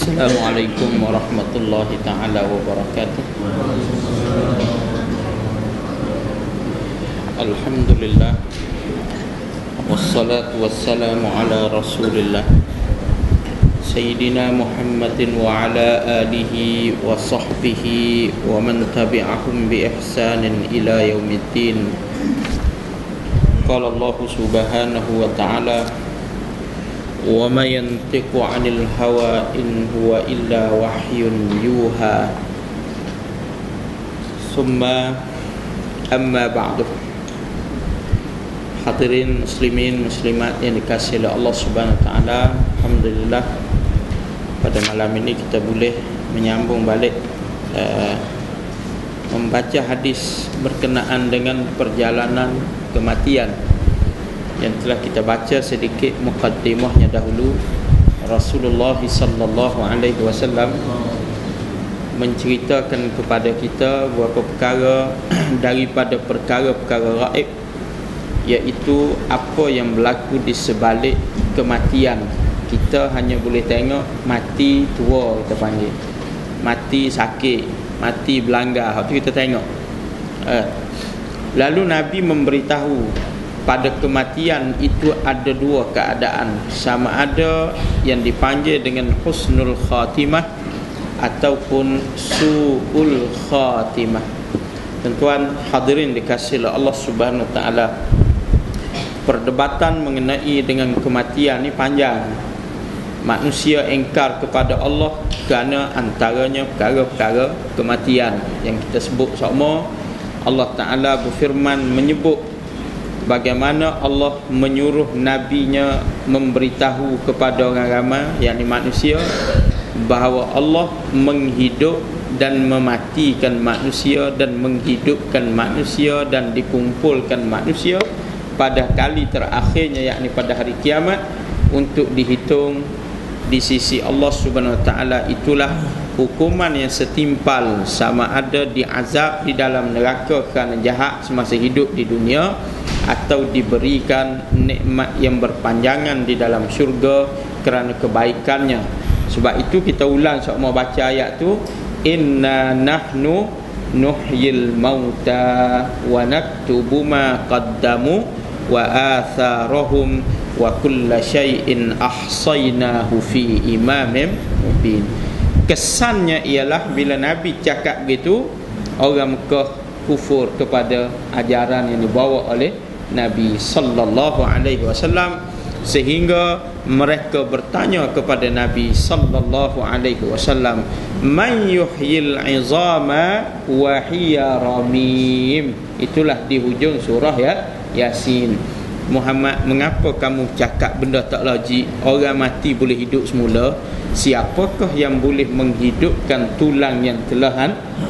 Assalamualaikum warahmatullahi ta'ala wabarakatuh. Alhamdulillah, wassalatu wassalamu ala rasulillah Sayyidina Muhammadin wa ala alihi wa sahbihi wa man tabi'ahum bi ihsanin ila yaumiddin. Qala Allah subhanahu wa ta'ala: wa ma yantiqu 'anil hawa in huwa illa wahyun yuha. Summa amma ba'du. Hadirin muslimin muslimat yang dikasihi oleh Allah Subhanahu wa taala, alhamdulillah pada malam ini kita boleh menyambung balik membaca hadis berkenaan dengan perjalanan kematian yang telah kita baca sedikit muqaddimahnya dahulu. Rasulullah sallallahu alaihi wasallam menceritakan kepada kita beberapa perkara daripada perkara-perkara gaib, iaitu apa yang berlaku di sebalik kematian. Kita hanya boleh tengok mati tua, kita panggil mati sakit, mati belanggar, itu kita tengok. Lalu Nabi memberitahu pada kematian itu ada dua keadaan, sama ada yang dipanggil dengan husnul khatimah ataupun su'ul khatimah. Tuan-tuan hadirin dikasihi oleh Allah Subhanahu wa taala, perdebatan mengenai dengan kematian ni panjang. Manusia engkar kepada Allah kerana antaranya perkara-perkara kematian yang kita sebut semua. Allah Ta'ala berfirman menyebut bagaimana Allah menyuruh nabinya memberitahu kepada orang ramai, yakni manusia, bahawa Allah menghidup dan mematikan manusia dan menghidupkan manusia dan dikumpulkan manusia pada kali terakhirnya, yakni pada hari kiamat, untuk dihitung di sisi Allah Subhanahu wa taala. Itulah hukuman yang setimpal, sama ada diazab di dalam neraka kerana jahat semasa hidup di dunia, atau diberikan nikmat yang berpanjangan di dalam syurga kerana kebaikannya. Sebab itu kita ulang semua baca ayat tu, inna nahnu nuhyil mauta wa naktubu ma qaddamu wa atharahum wa kulla syai'in ahsaynahu fi imamin mubin. Kesannya ialah bila Nabi cakap gitu, orang Mekah kufur kepada ajaran yang dibawa oleh Nabi sallallahu alaihi wasallam, sehingga mereka bertanya kepada Nabi sallallahu alaihi wasallam, man yuhyil 'izama wa hiya ramim. Itulah di hujung surah Yasin. Muhammad, mengapa kamu cakap benda tak logik? Orang mati boleh hidup semula. Siapakah yang boleh menghidupkan tulang yang telah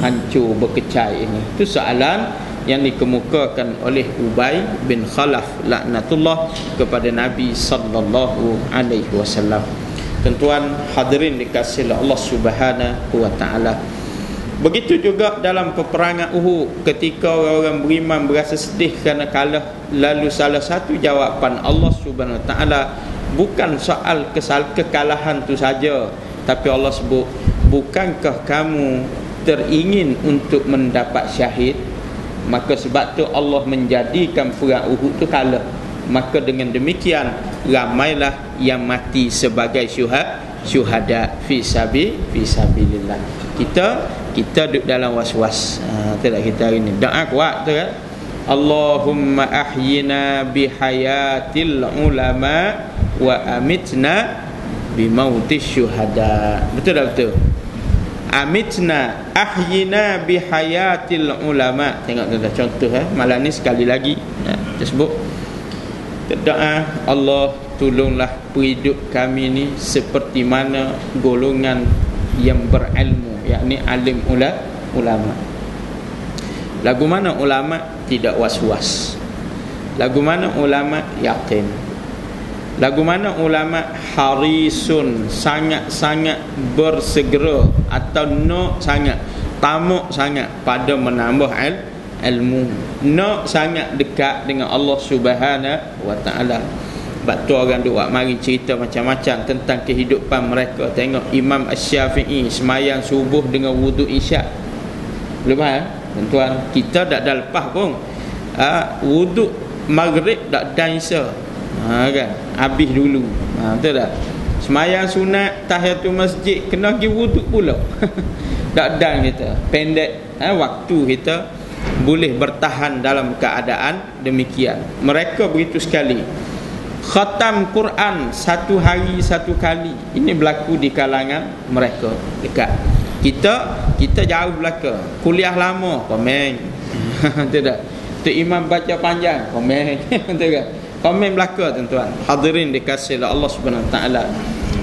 hancur berkecai ini? Itu soalan yang dikemukakan oleh Ubay bin Khalaf laknatullah kepada Nabi sallallahu alaihi wasallam. Tuan-tuan hadirin dikasihi Allah Subhanahu wa taala, begitu juga dalam peperangan Uhud, ketika orang-orang beriman berasa sedih kerana kalah, lalu salah satu jawapan Allah Subhanahu wa taala bukan soal kekalahan tu saja, tapi Allah sebut, bukankah kamu teringin untuk mendapat syahid? Maka sebab tu Allah menjadikan perang Uhud tu kalah. Maka dengan demikian ramailah yang mati sebagai syuhada fi sabilillah. Kita duduk dalam was-was. Itulah kita hari ni doa kuat tu kan. Allahumma ahyina bihayatil ulama wa amitna bimautis syuhada. Betul tak betul? Amitna ahyina bihayatil ulama. Tengok tuan-tuan contoh malam ni sekali lagi kita sebut doa, Allah tolonglah hidup kami ni seperti mana golongan yang berilmu, yakni alim ulama. Lagu mana ulama tidak was-was? Lagu mana ulama yakin? Lagu mana ulama harisun, sangat-sangat bersegera atau sangat tamak sangat pada menambah ilmu, nak sangat dekat dengan Allah Subhanahu wa taala. Sebab tu orang duk mari cerita macam-macam tentang kehidupan mereka. Tengok Imam Asy-Syafi'i semayang subuh dengan wuduk isyak. Boleh faham? Tuan, kita tak dah lepas pun wuduk maghrib tak dan isya. Kan? Habis dulu. Betul tak? Semayang sunat tahiyatul masjid kena pergi wuduk pula. Tak dan kita. Pendek waktu kita boleh bertahan dalam keadaan demikian. Mereka begitu sekali. Khatam Quran satu hari satu kali. Ini berlaku di kalangan mereka dekat. Kita jauh belaka. Kuliah lama komen. Tidak. Tok Imam baca panjang komen. Tidak. Komen belaka tuan-tuan. Hadirin dikasihi Allah Subhanahu Wa Taala.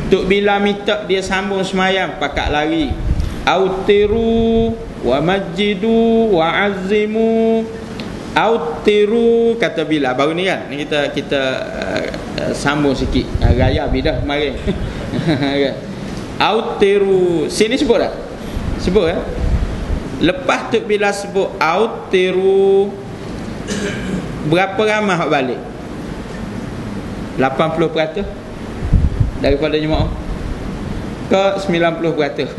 Tok bila minta dia sambung semayang pakak lari. Autiru wa majidu wa azimu. Autiru kata bila baru ni kan ni kita sambung sikit gaya bidah kemarin. Autiru sini sebut tak? Sebut kan? Lepas tu bila sebut autiru berapa ramai hak balik? 80% daripada jemaah ke 90%?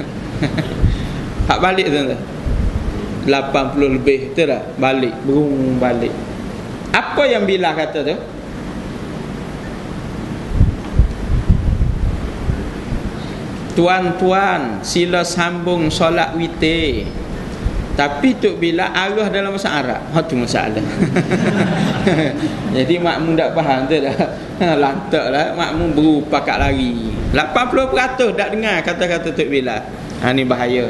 Hak balik tuan-tuan 80 lebih betul tak? Balik, berung balik. Apa yang bila kata tu? Tuan-tuan sila sambung solat witir. Tapi Tok Bila arah dalam bahasa Arab. Tu masalah. Jadi makmum tak faham tu dah. Lantaklah makmum berupakat lari. 80% tak dengar kata-kata Tok Bila. Ni bahaya.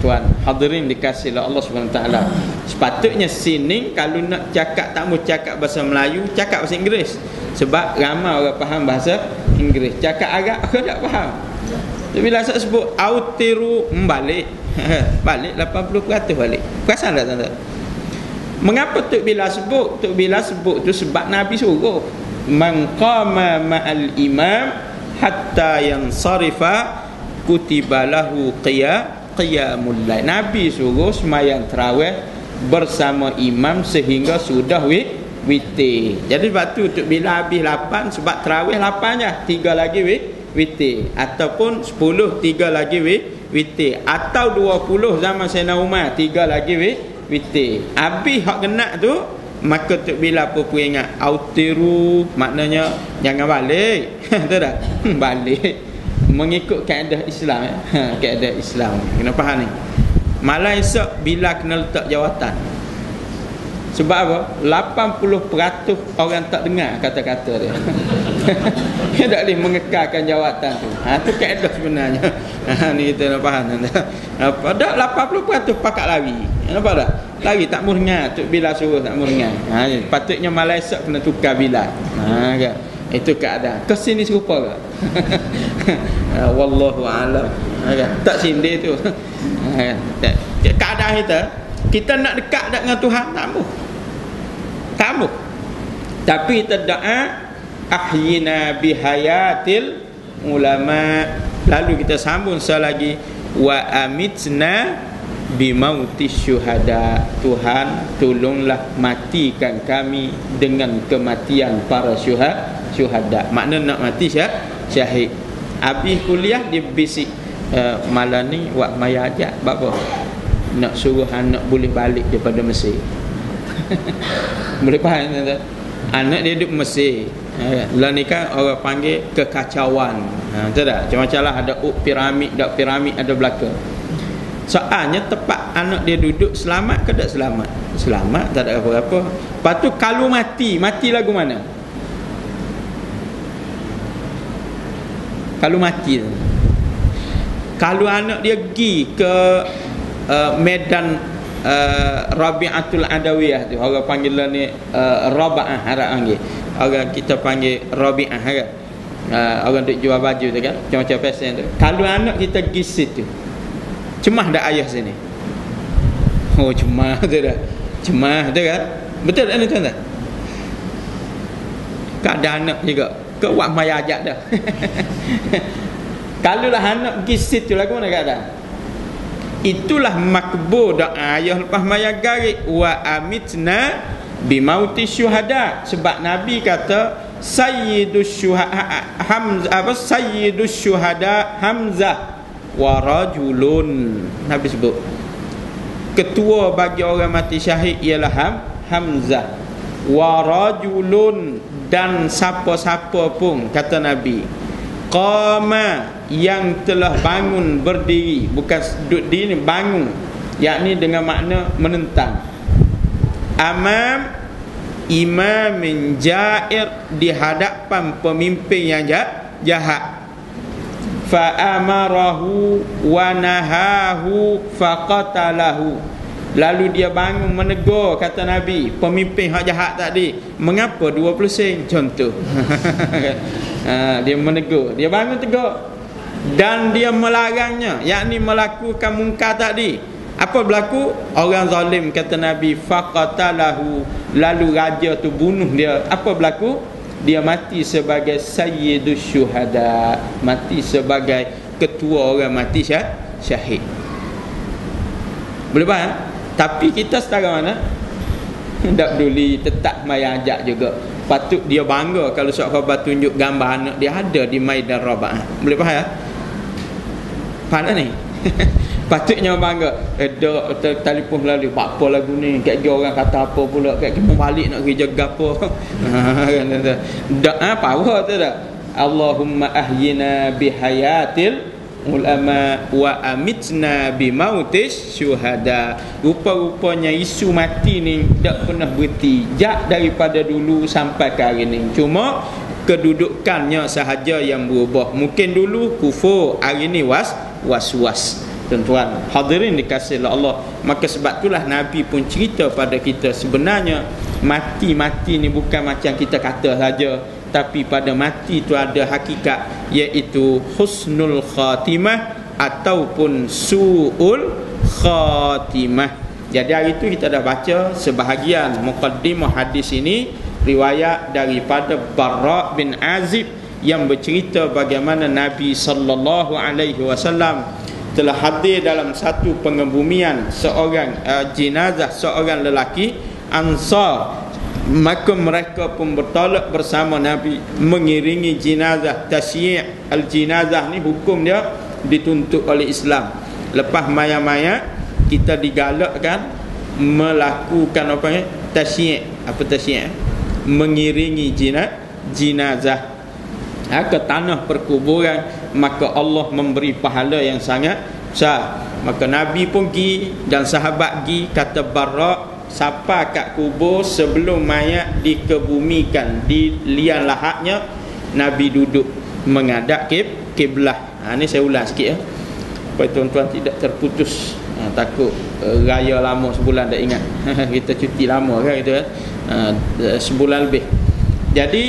Tuan, hadirin dikasihi Allah Subhanahu Taala. Sepatutnya sini kalau nak cakap tak mau cakap bahasa Melayu, cakap bahasa Inggeris. Sebab ramai orang faham bahasa Inggeris. Cakap Arab orang tak faham. Tapi bila saya sebut autiru balik. Balik 80% balik. Perasan tak tuan-tuan? Mengapa Tok Bila sebut? Tok Bila sebut tu sebab Nabi suruh man qama ma'al imam hatta yansarifa kutiba lahu qiyamul lail. Nabi suruh semayang tarawih bersama imam sehingga sudah witir. Jadi sebab tu Tok Bila habis 8 sebab tarawih 8 je, 3 lagi witir, ataupun 10 3 lagi witir, atau 20 zaman Sayyidina Umar 3 lagi witir. Habis hak kena tu maka Tok Bila apa pun ingat autiru maknanya jangan balik. Betul tak? Balik mengikut kaedah Islam kaedah Islam. Kena faham ni. Malah esok bila kena letak jawatan. Sebab apa? 80% orang tak dengar kata-kata dia. Dia tak boleh mengekalkan jawatan tu. Tu kaedah sebenarnya. Ni kita nak faham. Dah 80% pakat lari. Nampak tak? Lari tak mau dengar. Tok Bila suruh tak mau dengar. Patutnya malah esok kena tukar Bila. Kan? Itu keadaan. Kesini serupa ke? Wallahu a'lam. Tak sindir tu. Keadaan kita nak dekat dengan Tuhan tak mau. Tapi kita doa ahyina bihayatil ulama. Lalu kita sambung selagi wa amitna bimautis syuhada. Tuhan tolonglah matikan kami dengan kematian para syuhada. Makna nak mati syahid. Habis kuliah dia bisik malam ni wak maya ajak apa? Nak suruh anak boleh balik daripada Mesir. Boleh faham tak? Anak dia duduk Mesir. Lah ni kan orang panggil kekacauan. Betul tak? Macam lah ada piramid, dak piramid ada belaka. Soalnya tempat anak dia duduk selamat ke tak selamat? Selamat, tak ada apa-apa. Lepas tu kalau mati lagu mana? Kalau mati, kalau anak dia pergi ke medan Rabi'atul Adawiyah tu, orang panggil ni Raba'ah, harap panggil. Orang kita panggil Rabi'ah kan. Orang duk jual baju tu kan, macam-macam pesen tu. Kalau anak kita pergi situ, cemah dak ayah sini. Cemah tu dah. Cemah tu kan. Betul tak ni tuan-tuan? Keadaan anak juga ke wak maya ajak dah. Kalaulah anak pergi situ lagu mana keadaan? Itulah makbul doa ayah lepas maya garik wa amitna bimauti syuhada. Sebab Nabi kata Sayyidus syuhada Hamzah wa rajulun. Nabi sebut ketua bagi orang mati syahid ialah Hamzah, wa rajulun, dan siapa-siapa pun, kata Nabi, qama, yang telah bangun berdiri, bukan duduk diri, bangun, yakni dengan makna menentang, amam imamin jair, di hadapan pemimpin yang jahat, fa amarahu wa nahahu faqatalahu, lalu dia bangun menegur, kata Nabi, pemimpin hak jahat tadi, mengapa 20 sen, contoh. Dia menegur, dia bangun tegur, dan dia melarangnya, yakni melakukan mungkar tadi. Apa berlaku? Orang zalim, kata Nabi, faqatalahu, lalu raja tu bunuh dia. Apa berlaku? Dia mati sebagai sayyidus syuhada, mati sebagai ketua orang mati syahid. Boleh faham? Tapi kita setara mana? Tak peduli, tetap mai ajak juga. Patut dia bangga kalau sahabat tunjuk gambar anak dia ada di Maidan Rabah. Boleh faham? Faham ni? Patutnya bangga. Telefon melalui, apa lagu ni? Kat orang kata apa pula? Kat kita balik nak kerja gapo. Power tu dah. Allahumma ahyina bihayatil ulama wa amitna bimautis syuhada. Rupa-rupanya isu mati ni tak pernah berhenti, jak daripada dulu sampai ke hari ni. Cuma kedudukannya sahaja yang berubah. Mungkin dulu kufur, hari ni was-was. Tuan-tuan hadirin dikasihi Allah, maka sebab itulah Nabi pun cerita pada kita, sebenarnya mati ni bukan macam kita kata saja, tapi pada mati itu ada hakikat, iaitu husnul khatimah ataupun su'ul khatimah. Jadi hari itu kita dah baca sebahagian muqaddimah hadis ini, riwayat daripada Barra bin Azib yang bercerita bagaimana Nabi sallallahu alaihi wasallam telah hadir dalam satu pengebumian seorang jenazah seorang lelaki Ansar. Maka mereka pun bertolak bersama Nabi mengiringi jenazah. Tasyi' al-jenazah ni hukum dia dituntut oleh Islam. Lepas mayat-mayat kita digalakkan melakukan apa ni? Tasyi'. Apa tasyi'? Mengiringi jenazah ke tanah perkuburan. Maka Allah memberi pahala yang sangat besar. Maka Nabi pun pergi dan sahabat pergi. Kata Barra, siapa kat kubur sebelum mayat dikebumikan di liang lahatnya, Nabi duduk menghadap kiblah. Ni saya ulang sikit supaya tuan-tuan tidak terputus. Takut raya lama sebulan tak ingat. Kita cuti lama kan gitu kan. Sebulan lebih. Jadi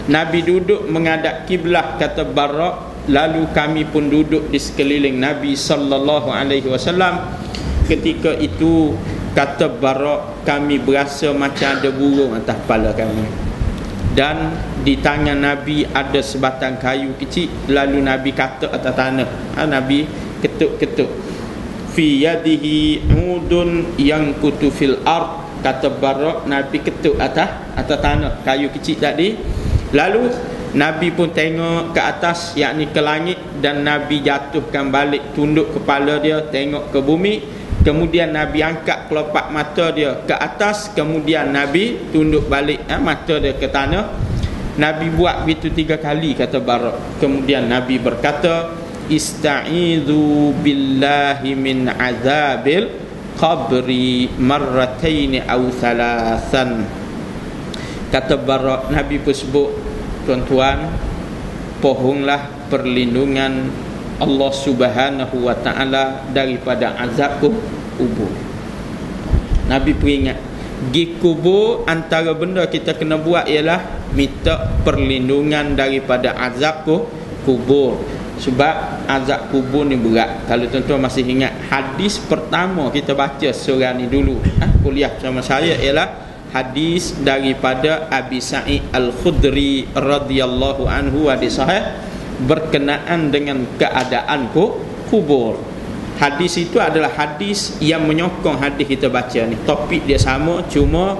Nabi duduk menghadap kiblah, kata Barra, lalu kami pun duduk di sekeliling Nabi sallallahu alaihi wasallam. Ketika itu, kata Barra, kami berasa macam ada burung atas kepala kami, dan di tangan Nabi ada sebatang kayu kecil. Lalu Nabi kata atas tanah, Nabi ketuk-ketuk, fi yadihi udun yang kutu fil ard. Kata Barra, Nabi ketuk atas tanah kayu kecil tadi. Lalu Nabi pun tengok ke atas, yakni ke langit, dan Nabi jatuhkan balik tunduk kepala dia tengok ke bumi. Kemudian Nabi angkat kelopak mata dia ke atas, kemudian Nabi tunduk balik mata dia ke tanah. Nabi buat begitu 3 kali, kata Barra. Kemudian Nabi berkata, ista'idhu billahi min azabil qabri marrataini aw thalathan. Kata Barra, Nabi pun sebut, tuan-tuan, pohonlah perlindungan Allah Subhanahu wa ta'ala daripada azab kubur. Nabi peringat, pergi kubur, antara benda kita kena buat ialah minta perlindungan daripada azab kubur. Sebab azab kubur ni berat. Kalau tuan-tuan masih ingat, hadis pertama kita baca surah ni dulu kuliah sama saya ialah hadis daripada Abi Sa'id Al-Khudri radhiyallahu anhu, hadis sahih berkenaan dengan keadaan kubur. Hadis itu adalah hadis yang menyokong hadis kita baca ni. Topik dia sama, cuma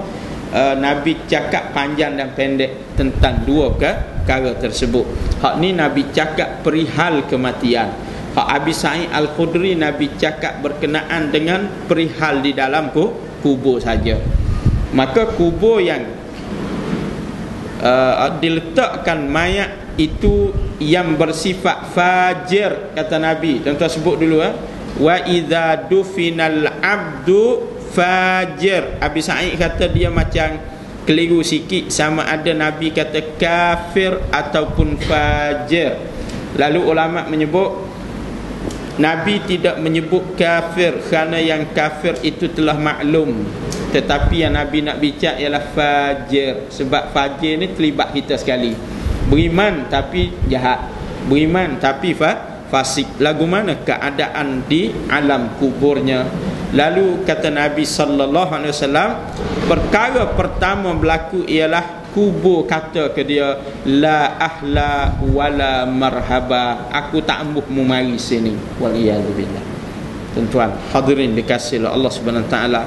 Nabi cakap panjang dan pendek tentang dua perkara tersebut. Hak ni Nabi cakap perihal kematian. Hak Abi Sa'id Al-Khudri Nabi cakap berkenaan dengan perihal di dalam kubur saja. Maka kubur yang diletakkan mayat itu yang bersifat fajir, kata Nabi. Tuan-tuan sebut dulu wa idza dufinal abdu fajir. Abi Sa'id kata dia macam keliru sikit, sama ada Nabi kata kafir ataupun fajir. Lalu ulama menyebut Nabi tidak menyebut kafir kerana yang kafir itu telah maklum, tetapi yang Nabi nak bincang ialah fajir. Sebab fajir ni terlibat kita sekali. Beriman tapi jahat, beriman tapi fasik. Lagu mana keadaan di alam kuburnya. Lalu kata Nabi sallallahu alaihi wasallam, perkara pertama berlaku ialah kubur kata ke dia, la ahla wala marhaba, aku tak ambuh mu mari sini. Waliyadzubillah. Tuan-tuan hadirin dikasihi Allah Subhanahu wa taala.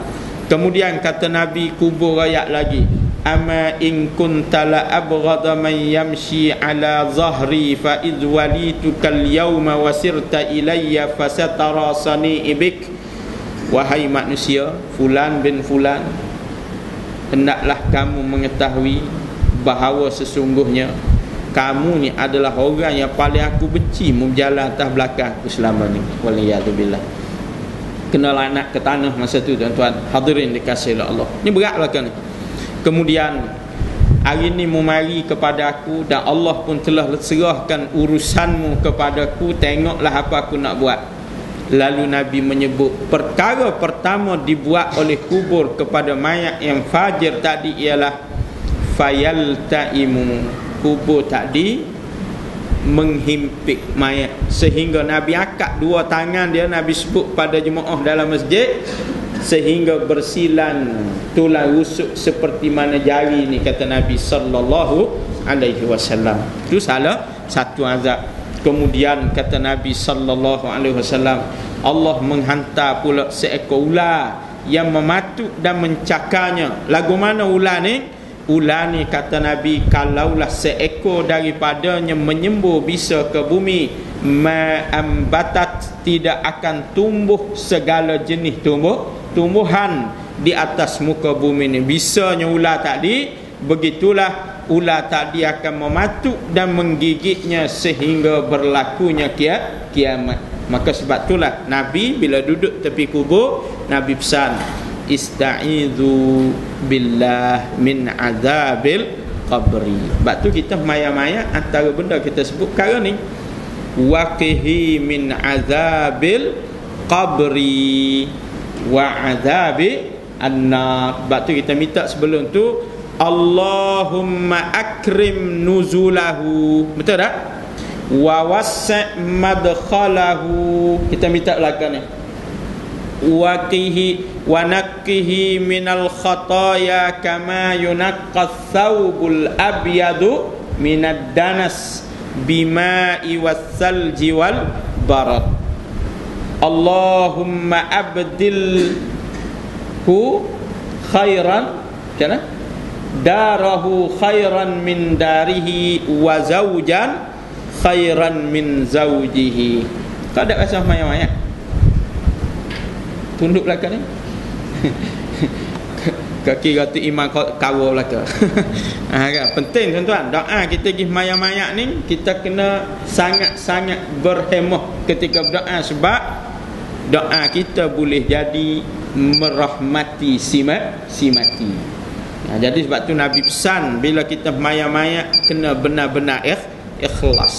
Kemudian kata Nabi kubur rakyat lagi, ama in kunta la abghada man yamshi ala zahri fa idh walituka al-yawma wasirta ilayya fasatara sani'ibik. Wahai manusia, fulan bin fulan, hendaklah kamu mengetahui bahawa sesungguhnya kamu ni adalah orang yang paling aku benci berjalan atas belakang aku selama ni. Waliyadzubillah. Kena laknat ke tanah masa tu, tuan-tuan hadirin dikasihi Allah. Ni berat belakang ni. Kemudian hari ni memari kepada aku dan Allah pun telah serahkan urusanmu kepadaku, tengoklah apa aku nak buat. Lalu Nabi menyebut perkara pertama dibuat oleh kubur kepada mayat yang fajir tadi ialah fayaltaimu, kubur tadi menghimpit mayat, sehingga Nabi akad dua tangan dia, Nabi sebut pada jemaah dalam masjid, sehingga bersilan tulang rusuk seperti mana jari ni, kata Nabi sallallahu alaihi wasallam. Itu salah satu azab. Kemudian kata Nabi sallallahu alaihi wasallam, Allah menghantar pula seekor ular yang mematuk dan mencakarnya. Lagu mana ular ni? Ular ni kata Nabi, kalaulah seekor daripadanya menyembur bisa ke bumi, ma'ambatat, tidak akan tumbuh segala jenis tumbuhan di atas muka bumi ni. Bisanya ular tadi, begitulah ular tadi akan mematuk dan menggigitnya sehingga berlakunya kiamat. Maka sebab itulah Nabi bila duduk tepi kubur, Nabi pesan, ista'idzu billah min azabil qabri. Sebab tu kita maya-maya antara benda kita sebut perkara ni, waqihi min azabil qabri wa azabi annar. Sebab tu kita minta sebelum tu, Allahumma akrim nuzulahu, betul tak? Wa wasi' madkhalahu, kita minta belakang ni, waqihi wa nakkihi minal khataya kama yunaqqa thawbul abyadu minad danas bima'i wassalji wal barad. Allahumma abdilhu khairan, macam darahu khairan min darihi wa zawjan khairan min zawjihi. Kau ada rasa maya-maya? Tunduk belakang ni. Kaki kata iman kawal belakang. Kan? Penting tuan-tuan, doa kita pergi maya-maya ni, kita kena sangat-sangat berhemah ketika berdoa, sebab doa kita boleh jadi merahmati si mati. Jadi sebab tu Nabi pesan bila kita maya-maya kena benar-benar ikhlas.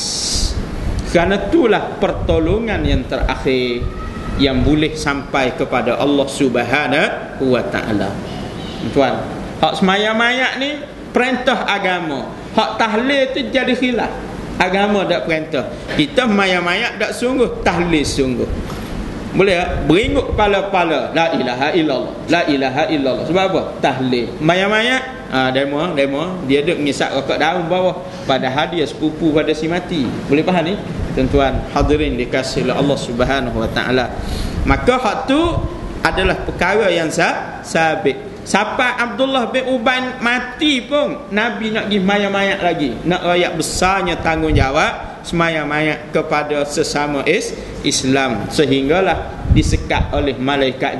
Kerana itulah pertolongan yang terakhir yang boleh sampai kepada Allah Subhanahu wa taala. Tuan, hak semaya-maya ni perintah agama. Hak tahlil tu jadi khilaf. Agama tak perintah. Kita maya-maya tak sungguh, tahlil sungguh. Boleh tak? Beringut kepala-kepala, la ilaha illallah, la ilaha illallah. Sebab apa? Tahlil. Maya-maya demo dia duk ngisap rokok daun bawah, padahal dia sepupu pada si mati. Boleh faham ni? Tuan-tuan hadirin dikasihi Allah Subhanahu wa taala. Maka hak tu adalah perkara yang sabit. Sampai Abdullah bin Ubay mati pun Nabi nak pergi mayat-mayat lagi, nak rakyat besarnya tanggungjawab semayang mayat kepada sesama Islam, sehinggalah disekat oleh malaikat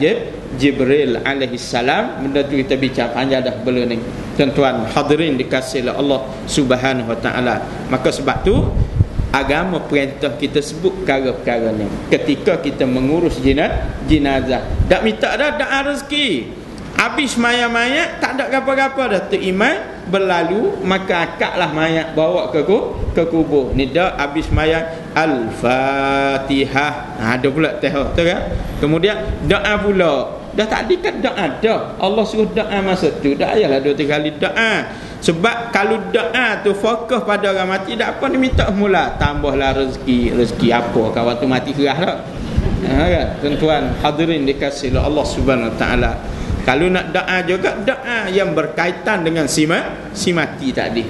Jibril alaihi salam. Benda tu kita bincang panjang dah belum ni. Tuan-tuan hadirin dikasihi Allah Subhanahu wa taala. Maka sebab tu agama perintah kita sebut perkara-perkara ni ketika kita mengurus jenazah. Tak minta dah rezeki. Habis mayat-mayat tak ada apa-apa dah, teriman berlalu, maka akaklah mayat bawa ke kubur. Ni dah habis mayat Al-Fatihah. Ada pula teh tu kan. Kemudian doa pula. Dah tak dikat doa dah. Allah suruh doa masa tu. Dah ayalah 2-3 kali doa. Sebab kalau doa tu fokus pada orang mati, tak apa ni minta mula. Tambahlah rezeki apa kau waktu mati kerah dah. Kan? Tuan-tuan hadirin dikasihi Allah Subhanahu wa taala. Kalau nak doa juga, doa yang berkaitan dengan si mati tadi.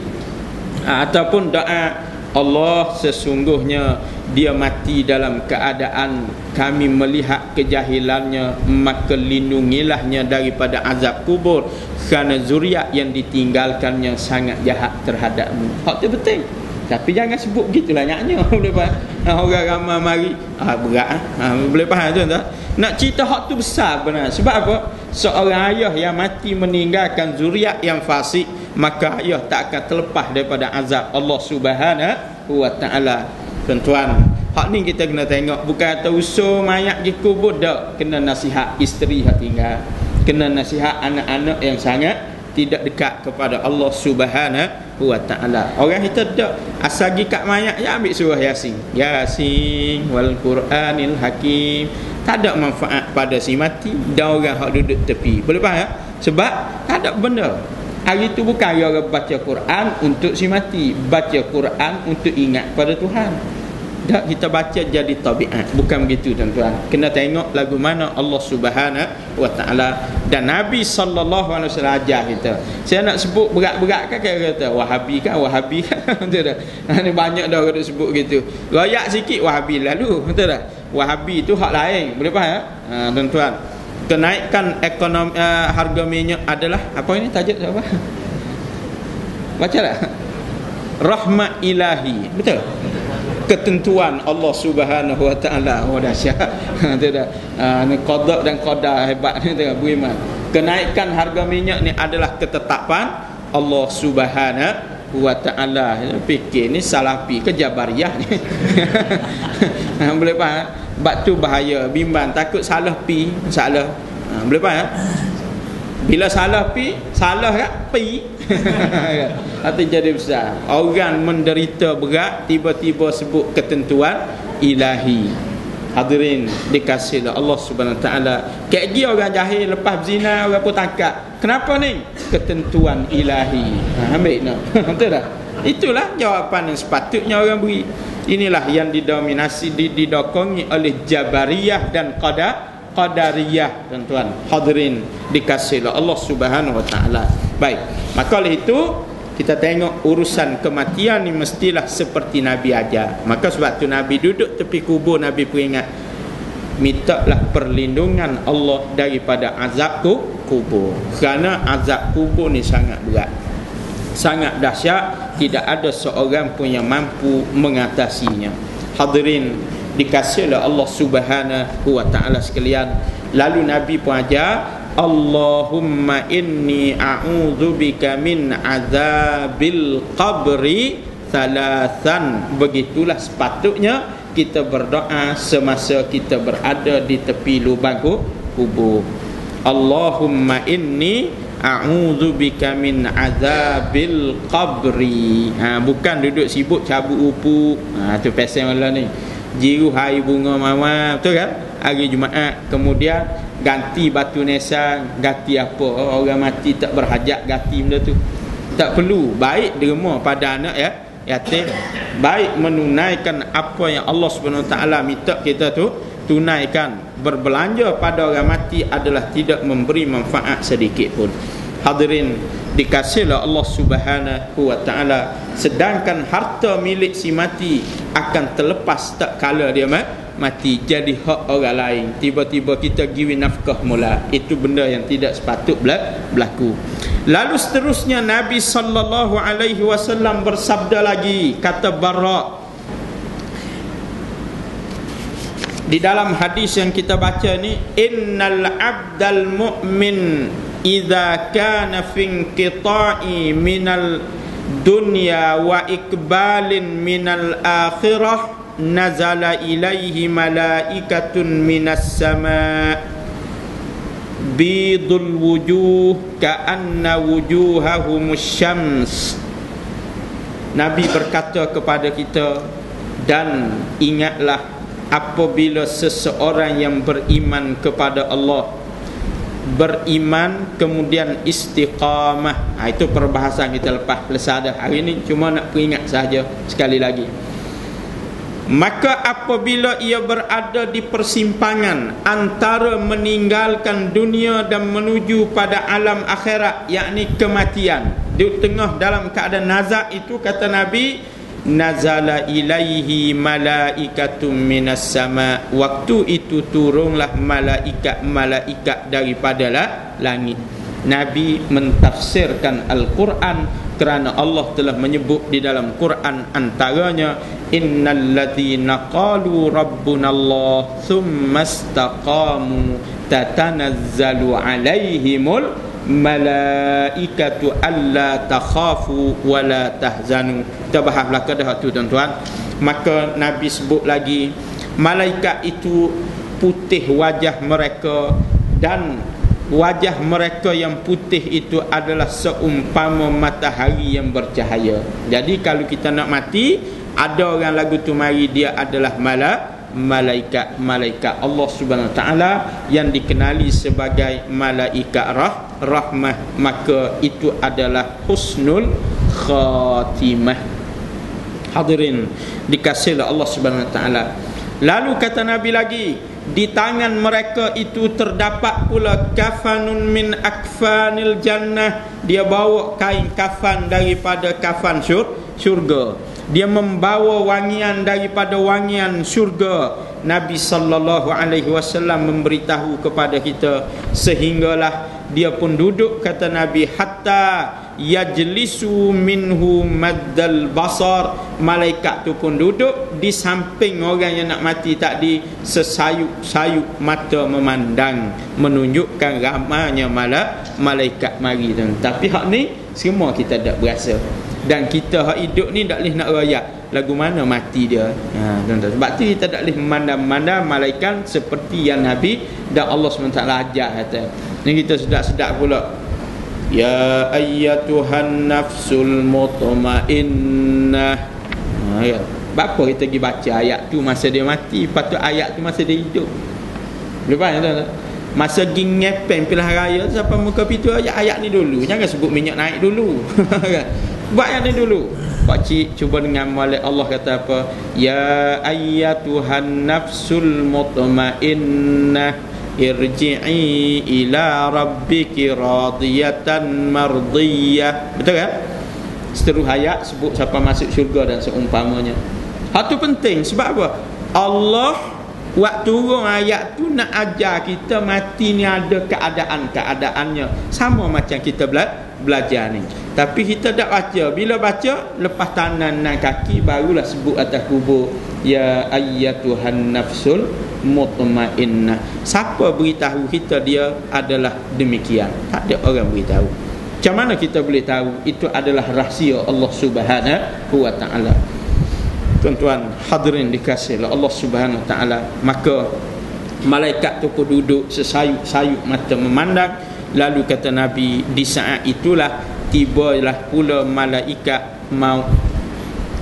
Ataupun doa Allah sesungguhnya dia mati dalam keadaan kami melihat kejahilannya, maka lindungilahnya daripada azab kubur, kerana zuriat yang ditinggalkannya sangat jahat terhadapmu. Hak tu betul. Tapi jangan sebut gitulah nyaknya. Boleh faham? Orang ramai mari berat boleh faham tu tak? Nak cerita hak tu besar benar. Sebab apa? Seorang ayah yang mati meninggalkan zuriat yang fasik, maka ayah tak akan terlepas daripada azab Allah Subhanahu wa taala. Tuan-tuan, hak ni kita kena tengok. Bukan kata usul mayat di kubur dak, kena nasihat isteri hak tinggal, kena nasihat anak-anak yang sangat tidak dekat kepada Allah Subhanahu wa taala. Orang kita dak asal gi kat mayat ya ambil surah Yasin. Yasin wal Quranil Hakim. Tak ada manfaat pada si mati dan orang hak duduk tepi. Boleh faham ya? Sebab tak ada benda. Hari tu bukan orang baca Quran untuk si mati, baca Quran untuk ingat pada Tuhan. Tak, kita baca jadi tabiat. Bukan begitu tuan-tuan. Kena tengok lagu mana Allah Subhanahu wa taala dan Nabi sallallahu alaihi wasallam ajar kita. Saya nak sebut berat-berat kan kata Wahabi kan betul tak? Ni banyak dah orang sebut gitu. Royak sikit Wahabi lalu, betul tak? Wahabi tu hak lain. Boleh faham ya? Tuan-tuan. Kenaikan ekonomi harga minyak adalah apa ini tajuk apa? Baca tak? Rahmat ilahi. Betul? Ketentuan Allah Subhanahu wa taala. Oh dahsyat. Itu dah. Ni qada dan qadar hebat ni tengok beriman. Kenaikan harga minyak ni adalah ketetapan Allah Subhanahu wa taala. Fikir ni salafi ke jabariyah ni. Boleh faham? Bab tu bahaya, bimbang, takut salah pi, salah. Boleh faham? Bila salah pi, salah tak pi. Atau jadi besar. Orang menderita berat tiba-tiba sebut ketentuan ilahi. Hadirin dikasihi Allah Subhanahu wa taala. Kayak dia orang jahil lepas berzina orang pun tangkap. Kenapa ni? Ketentuan ilahi. Ambil nak. Betul tak? Itulah jawapan yang sepatutnya orang beri. Inilah yang didominasi didokongi oleh Jabariyah dan Qadariyah, tuan-tuan. Hadirin dikasihi Allah Subhanahu wa taala. Baik. Maka oleh itu kita tengok urusan kematian ni mestilah seperti Nabi ajar. Maka sebab tu Nabi duduk tepi kubur, Nabi peringat, mintalah perlindungan Allah daripada azab kubur. Kerana azab kubur ni sangat berat, sangat dahsyat, tidak ada seorang pun yang mampu mengatasinya. Hadirin dikasihi oleh Allah Subhanahu wa taala sekalian. Lalu Nabi pun ajar, Allahumma inni a'udzubika min azabil qabri thalathan. Begitulah sepatutnya kita berdoa semasa kita berada di tepi lubang kubur. Allahumma inni a'udzubika min azabil qabri. Bukan duduk sibuk cabut rupu. Tu pasal malam ni. Jiru hari bunga mawar, betul kan? Hari Jumaat, kemudian ganti batu nisan, ganti apa? Orang mati tak berhajat ganti benda tu. Tak perlu. Baik derma pada anak ya, yatim. Baik menunaikan apa yang Allah Subhanahu wa taala minta kita tu tunaikan. Berbelanja pada orang mati adalah tidak memberi manfaat sedikit pun. Hadirin dikasihi Allah Subhanahu wa taala. Sedangkan harta milik si mati akan terlepas tak kala dia mati jadi hak orang lain. Tiba-tiba kita giwi nafkah mula. Itu benda yang tidak sepatut berlaku. Lalu seterusnya Nabi sallallahu alaihi wasallam bersabda lagi, kata Bara di dalam hadis yang kita baca ni, innal abdal mu'min idza kana fi inqita'i minal dunya wa iqbalin minal akhirah nazala ilaihi malaikatun minas sama' bidul wujuh ka'anna wujuhahumus syams. Nabi berkata kepada kita, dan ingatlah apabila seseorang yang beriman kepada Allah, beriman kemudian istiqamah, itu perbahasan kita lepas lesada hari ini, cuma nak peringat saja sekali lagi. Maka apabila ia berada di persimpangan antara meninggalkan dunia dan menuju pada alam akhirat, yakni kematian, di tengah dalam keadaan nazak itu, kata Nabi, nazala ilaihi malaikatum minas sama. Waktu itu turunlah malaikat-malaikat daripada langit. Nabi mentafsirkan Al-Quran kerana Allah telah menyebut di dalam Quran antaranya, innal ladzina qalu rabbunallah thumma istaqamu tatanazzalu alaihimul malaikatu alla takhafu wa la tahzanu. Kita bahas belakang dah tu tuan-tuan. Maka Nabi sebut lagi, malaikat itu putih wajah mereka, dan wajah mereka yang putih itu adalah seumpama matahari yang bercahaya. Jadi kalau kita nak mati, ada orang lagu tu mari, dia adalah malaikat Allah Subhanahu Wa Taala yang dikenali sebagai malaikat rahmah, maka itu adalah husnul khatimah. Hadirin dikasihi Allah Subhanahu Wa Taala. Lalu kata Nabi lagi, di tangan mereka itu terdapat pula kafanun min akfanil jannah. Dia bawa kain kafan daripada kafan syurga. Dia membawa wangian daripada wangian syurga. Nabi sallallahu alaihi wasallam memberitahu kepada kita, sehinggalah dia pun duduk, kata Nabi, hatta yajlisu minhu maddal basar. Malaikat tu pun duduk di samping orang yang nak mati tadi, sesayup-sayup mata memandang, menunjukkan ramanya malaikat mari. Tapi hak ni semua kita tak berasa. Dan kita hak hidup ni tak boleh nak rayak lagu mana mati dia. Tuan-tuan, sebab tu kita tak boleh memandang-mandang malaikat seperti yang Nabi dan Allah SWT ajar kata. Ni kita sedap-sedap pula, ya ayyatuhan nafsul mutmainnah. Ya. Berapa kita pergi baca ayat tu masa dia mati, lepas tu ayat tu masa dia hidup. Lepas tu masa pergi ngepeng pilihan raya sampai muka pintu, ayat ni dulu, jangan sebut minyak naik dulu. Buat yang ni dulu. Pak cik cuba dengan molek Allah kata apa? Ya ayyatuhan nafsul mutmainnah irji'i ila rabbiki radiyatan mardiyah. Betul kan? Seterus ayat sebut siapa masuk syurga dan seumpamanya. Hal tu penting sebab apa? Allah waktu turun ayat tu nak ajar kita mati ni ada keadaannya sama macam kita belajar ni. Tapi kita tak baca. Bila baca, lepas tangan dan kaki barulah sebut atas kubur, ya ayyatuhan nafsul mutmainnah. Siapa beritahu kita dia adalah demikian? Tak ada orang beritahu. Macam mana kita boleh tahu? Itu adalah rahsia Allah Subhanahu Wa Taala. Tuan-tuan hadirin dikasihi Allah Subhanahu Wa Taala. Maka malaikat tu pun duduk sesayup-sayup mata memandang. Lalu kata Nabi, di saat itulah tibalah pula malaikat maut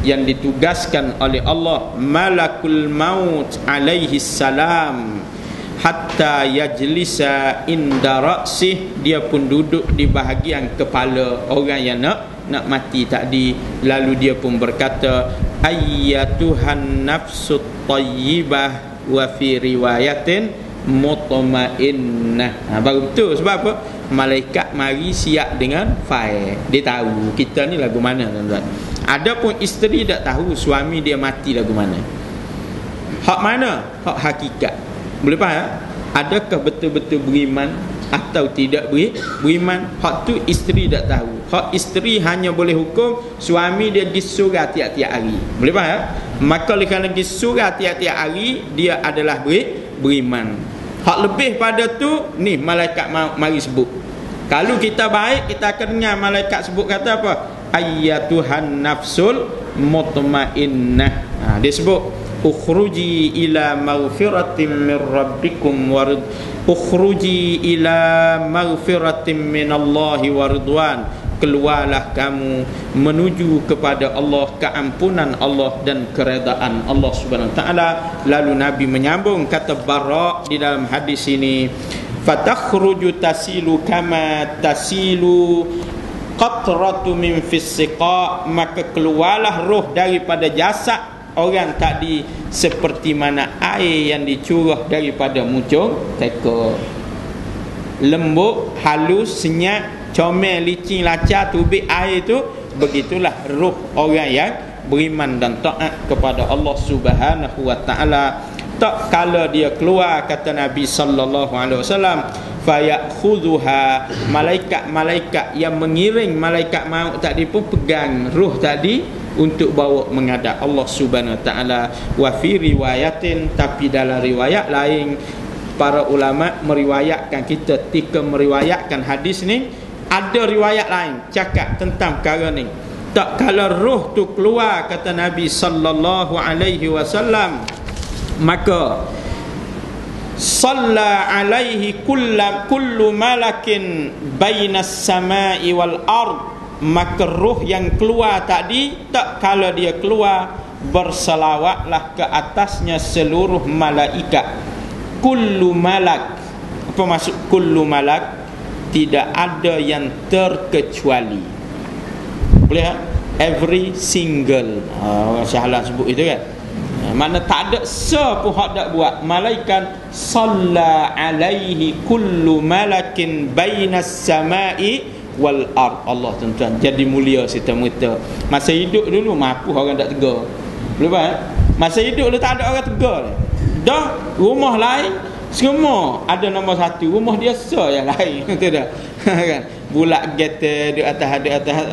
yang ditugaskan oleh Allah, malakul maut alaihi salam, hatta yajlisa inda ra'sih. Dia pun duduk di bahagian kepala orang yang nak mati tadi. Lalu dia pun berkata, ayyatuhan nafsut tayyibah, wa fi riwayatin mutmainnah. Baru betul. Sebab apa? Malaikat mari siap dengan fail. Dia tahu kita ni lagu mana, tuan-tuan. Adapun isteri tak tahu suami dia mati lagu mana. Hak mana? Hak hakikat. Boleh faham tak? Adakah betul-betul beriman atau tidak beriman? Hak tu isteri tak tahu. Hak isteri hanya boleh hukum suami dia pergi surah tiap-tiap hari. Boleh faham tak? Maka kerana pergi surah tiap-tiap hari, dia adalah beriman. Hak lebih pada tu, ni malaikat mari sebut. Kalau kita baik, kita akan dengar malaikat sebut kata apa? Ayyatuhan nafsul mutmainnah. Dia sebut ukhruji ila maghfiratin min rabbikum ukhruji ila maghfiratin minallahi wa ridwan. Keluarlah kamu menuju kepada Allah, keampunan Allah dan keredaan Allah Subhanahu wa taala. Lalu Nabi menyambung kata Bara' di dalam hadis ini, fatakhruju tasilu kama tasilu qatratu min fis-siqa, maka keluarlah roh daripada jasad orang tadi seperti mana air yang dicurah daripada muncung teka. Lembut, halus, senyap, comel, licin, lacak, tubik air tu, begitulah roh orang yang beriman dan taat kepada Allah Subhanahu wa taala. Tak kala dia keluar, kata Nabi sallallahu alaihi wasallam, fayakhudhuha, malaikat-malaikat yang mengiring malaikat maut tadi pun pegang roh tadi untuk bawa menghadap Allah Subhanahu wa taala. Wa fi riwayatin, tapi dalam riwayat lain para ulama meriwayatkan, kita ketika meriwayatkan hadis ni, ada riwayat lain cakap tentang perkara ni. Tak kala roh tu keluar, kata Nabi sallallahu alaihi wasallam, maka salla alaihi kullu malakin bainas samai wal ard, maka roh yang keluar tadi, tak kala dia keluar, berselawatlah ke atasnya seluruh malaikat. Kullu malak, apa maksud kullu malak? Tidak ada yang terkecuali. Boleh tak? Every single, orang Syahlan sebut itu kan. Mana tak ada siapa hak tak buat. Malaikat salla alaihi kullu malakin bainas samai wal ard. Allah tuan-tuan, jadi mulia serta-merta. Masa hidup dulu mampu orang tak tegar. Boleh faham? Masa hidup dulu tak ada orang tegar. Dah rumah lain semua ada nombor satu, rumah dia yang lain. Betul tak? Kan? Bulak gate di atas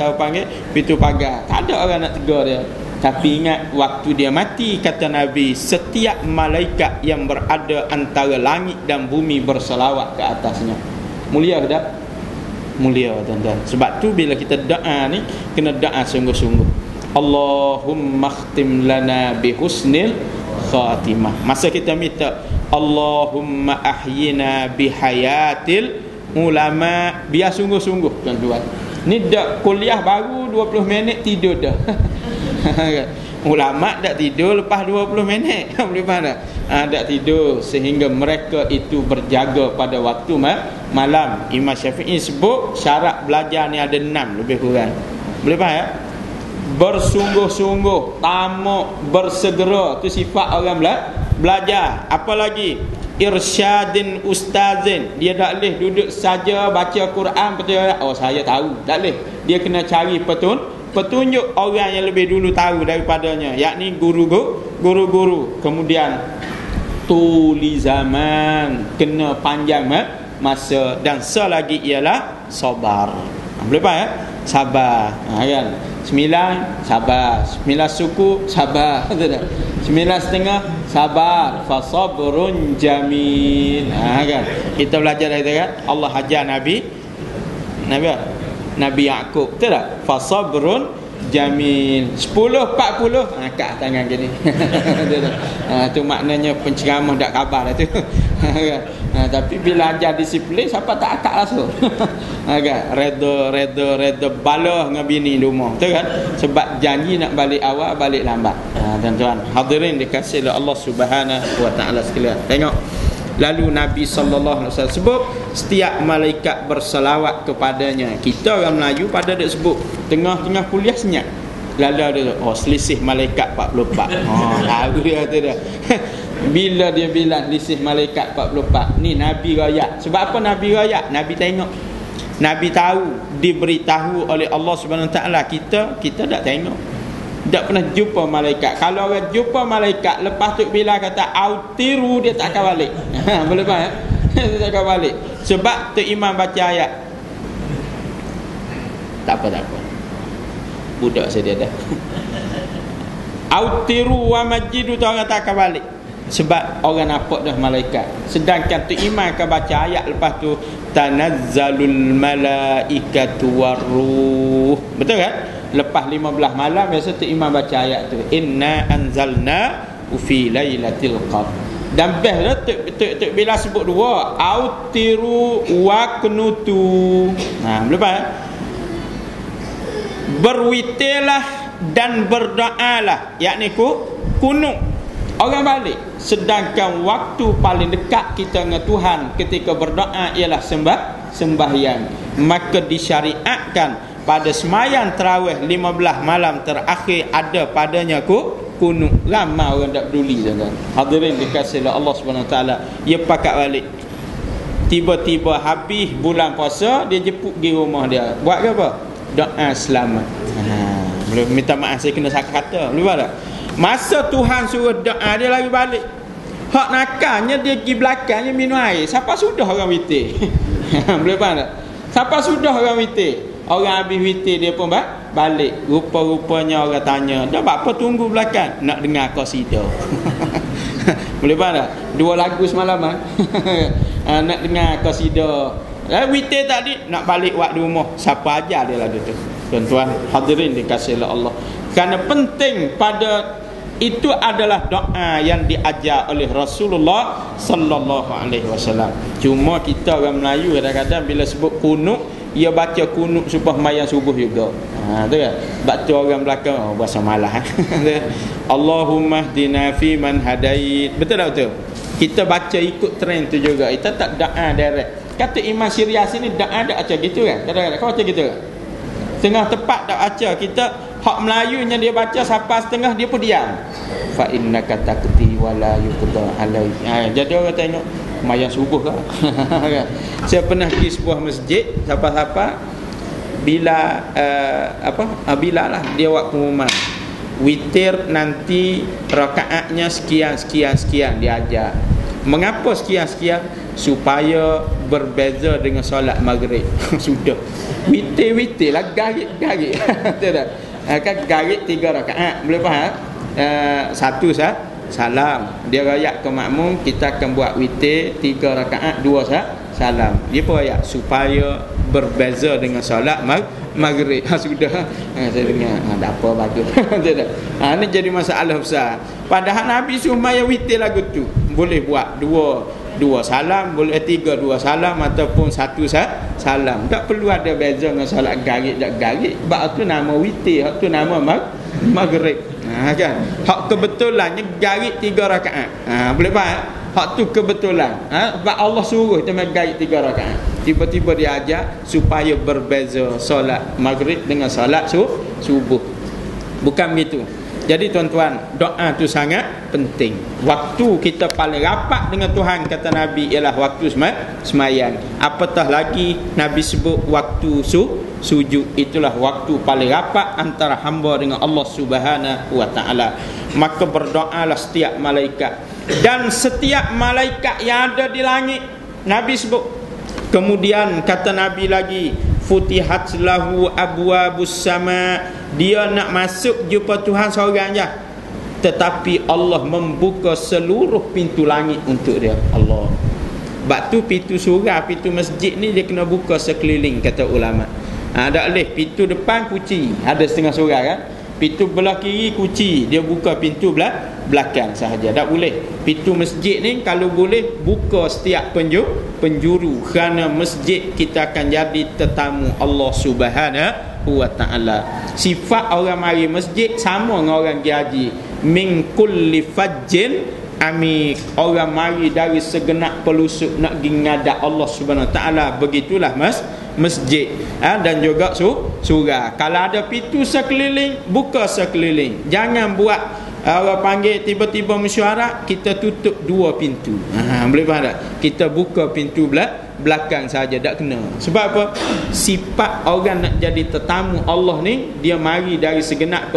apa panggil pintu pagar. Tak ada orang nak tegar dia. Tapi ingat, waktu dia mati, kata Nabi, setiap malaikat yang berada antara langit dan bumi berselawat ke atasnya. Mulia ke tak? Mulia, tuan-tuan. Sebab tu bila kita doa ni, kena doa sungguh-sungguh. Allahumma khtim lana bi husnil khatimah. Masa kita minta Allahumma ahyina bi hayatil ulama, biar sungguh-sungguh, tuan-tuan. Ni dak kuliah baru 20 minit tidur dah. Ulama tak tidur lepas 20 minit. Boleh faham tak? Tak tidur, sehingga mereka itu berjaga pada waktu malam. Imam Syafi'i sebut syarat belajar ni ada 6 lebih kurang. Boleh faham tak? Bersungguh-sungguh, tamak, bersegera, tu sifat orang belajar. Apa lagi? Irsyadin ustazin, dia tak boleh duduk saja baca Quran betul. Oh saya tahu, tak boleh. Dia kena cari petunjuk orang yang lebih dulu tahu daripadanya, yakni guru-guru. Kemudian tuli zaman, kena panjang masa, dan selagi ialah sabar. Boleh faham ya? Sabar. Kan? 9 sabar, 9 suku sabar, betul tak? 9,5 sabar, fasabrun jamil. Kan? Kita belajar dari kan? Allah ajar Nabi Yaqub, betul tak? Fasabrun jamil. 10:40 angkat tangan gini. Tu maknanya penceramah tak khabar lah tu. Tapi bila ajar disiplin, siapa tak akak langsung. Reda balah dengan bini di rumah, betul kan? Sebab janji nak balik awal, balik lambat. Tuan-tuan hadirin dikasihi oleh Allah Subhanahu wa taala sekalian, tengok. Lalu Nabi sallallahu alaihi wasallam sebut setiap malaikat berselawat kepadanya. Kita orang Melayu pada dia sebut tengah-tengah kuliah senyap. Lalu ada selisih malaikat 44. Tahu dia tu dah. Bila dia bilang selisih malaikat 44, ni Nabi rakyat. Sebab apa Nabi rakyat? Nabi tengok. Nabi tahu, diberitahu oleh Allah Subhanahu Wa Taala. Kita tak tengok. Tak pernah jumpa malaikat. Kalau orang jumpa malaikat, lepas tu bila kata autiru, dia tak akan balik. Boleh faham? Dia tak akan balik. Sebab tu imam baca ayat. Tak apa. Budak saya dia dah. Autiru wa majidu tu orang tak akan balik. Sebab orang nampak dah malaikat. Sedangkan tu imam akan baca ayat lepas tu tanazzalul malaikatu waruh. Betul kan? Lepas 15 malam biasa tu imam baca ayat tu, inna anzalna fi lailatul qadr. Dan best tu bila sebut dua, autiru wa kunutu. Lepas berwitirlah dan berdoalah, yakni kunut orang balik. Sedangkan waktu paling dekat kita dengan Tuhan ketika berdoa ialah sembahyang. Maka disyariatkan pada sembahyang tarawih 15 malam terakhir ada padanya kunut. Ramai orang tak peduli tuan-tuan. Hadirin dikasihi Allah Subhanahu taala, dia pakat balik. Tiba-tiba habis bulan puasa, dia jemput pergi rumah dia. Buat apa? Doa selamat. Belum minta maaf saya kena sakat kata. Boleh tak? Masa Tuhan suruh doa, dia lagi balik. Hak nakalnya dia pergi belakangnya minum air. Siapa sudah orang witir? Boleh faham tak? Siapa sudah orang witir? Orang habis witir dia pun balik. Rupa-rupanya orang tanya, dah apa tunggu belakang? Nak dengar qasidah. Boleh faham tak? 2 lagu semalaman. Nak dengar qasidah. Witir tadi nak balik waktu rumah. Siapa ajar dia lagu tu? Tuan-tuan hadirin dikasihi Allah. Kerana penting pada itu adalah doa yang diajar oleh Rasulullah sallallahu alaihi wasallam. Cuma kita orang Melayu kadang-kadang bila sebut kunut, ia baca kunut supaya mayang subuh juga. Tu kan. Baca orang belakang bahasa malah. Allahumma hdina fi man hadait. Betul tak betul? Kita baca ikut trend tu juga. Kita tak doa direct. Kata Imam Syiriah sini doa tak baca gitu kan? Kadang-kadang kau baca gitu kan? Setengah tepat tak baca. Kita hak Melayunya dia baca sampai setengah dia pun diam. Fa innaka taqti wala yuqda alai. Jadi orang tengok mayang subuh kan. Saya pernah pergi sebuah masjid siapa-siapa bila bila lah dia buat pengumuman witir nanti rakaatnya sekian dia ajar. Mengapa sekian? Supaya berbeza dengan solat maghrib. Sudah witir lah garik. Betul tak? Kan garik 3 rakaat. Boleh faham? Satu salam. Dia rakyat ke makmum, kita akan buat witir 3 rakaat 2 salam. Dia pun rakyat supaya berbeza dengan solat maghrib. Sudah. Saya dengar ada apa bagus. Betul tak? Ini jadi masalah besar. Padahal Nabi suruh maya witir lagu tu. Boleh buat 2 salam, boleh 3 2 salam ataupun 1 salam. Tak perlu ada beza dengan solat garik tak garik. Sebab tu nama witir, hak tu nama maghrib. Kan? Hak kebetulannya garik 3 rakaat. Boleh faham? Hak tu kebetulan. Sebab Allah suruh kita garik 3 rakaat. Tiba-tiba dia ajar supaya berbeza solat maghrib dengan solat subuh. Bukan begitu. Jadi tuan-tuan, doa tu sangat penting. Waktu kita paling rapat dengan Tuhan kata Nabi ialah waktu semayang. Apatah lagi Nabi sebut waktu sujud. Itulah waktu paling rapat antara hamba dengan Allah Subhanahu wa taala. Maka berdoalah setiap malaikat dan setiap malaikat yang ada di langit. Nabi sebut. Kemudian kata Nabi lagi, futihat lahu abwabus sama. Dia nak masuk jumpa Tuhan seorang je, tetapi Allah membuka seluruh pintu langit untuk dia. Allah. Sebab tu pintu surga, pintu masjid ni dia kena buka sekeliling kata ulama. Tak boleh pintu depan kunci, ada setengah surga kan. Pintu belah kiri kunci, dia buka pintu belakang sahaja. Tak boleh. Pintu masjid ni kalau boleh buka setiap penjuru, kerana masjid kita akan jadi tetamu Allah Subhanahu wa ta'ala. Sifat orang mari masjid sama dengan orang pergi haji. Min kulli fajjin amik. Orang mari dari segenap pelusuk nak pergi ngadak Allah Subhanahu wa ta'ala. Begitulah masjid. Dan juga surga. Kalau ada pintu sekeliling, buka sekeliling. Jangan buat orang panggil tiba-tiba mesyuarat, kita tutup dua pintu. Boleh faham tak? Kita buka pintu belakang saja, tak kena. Sebab apa? Sifat orang nak jadi tetamu Allah ni, dia mari dari segenap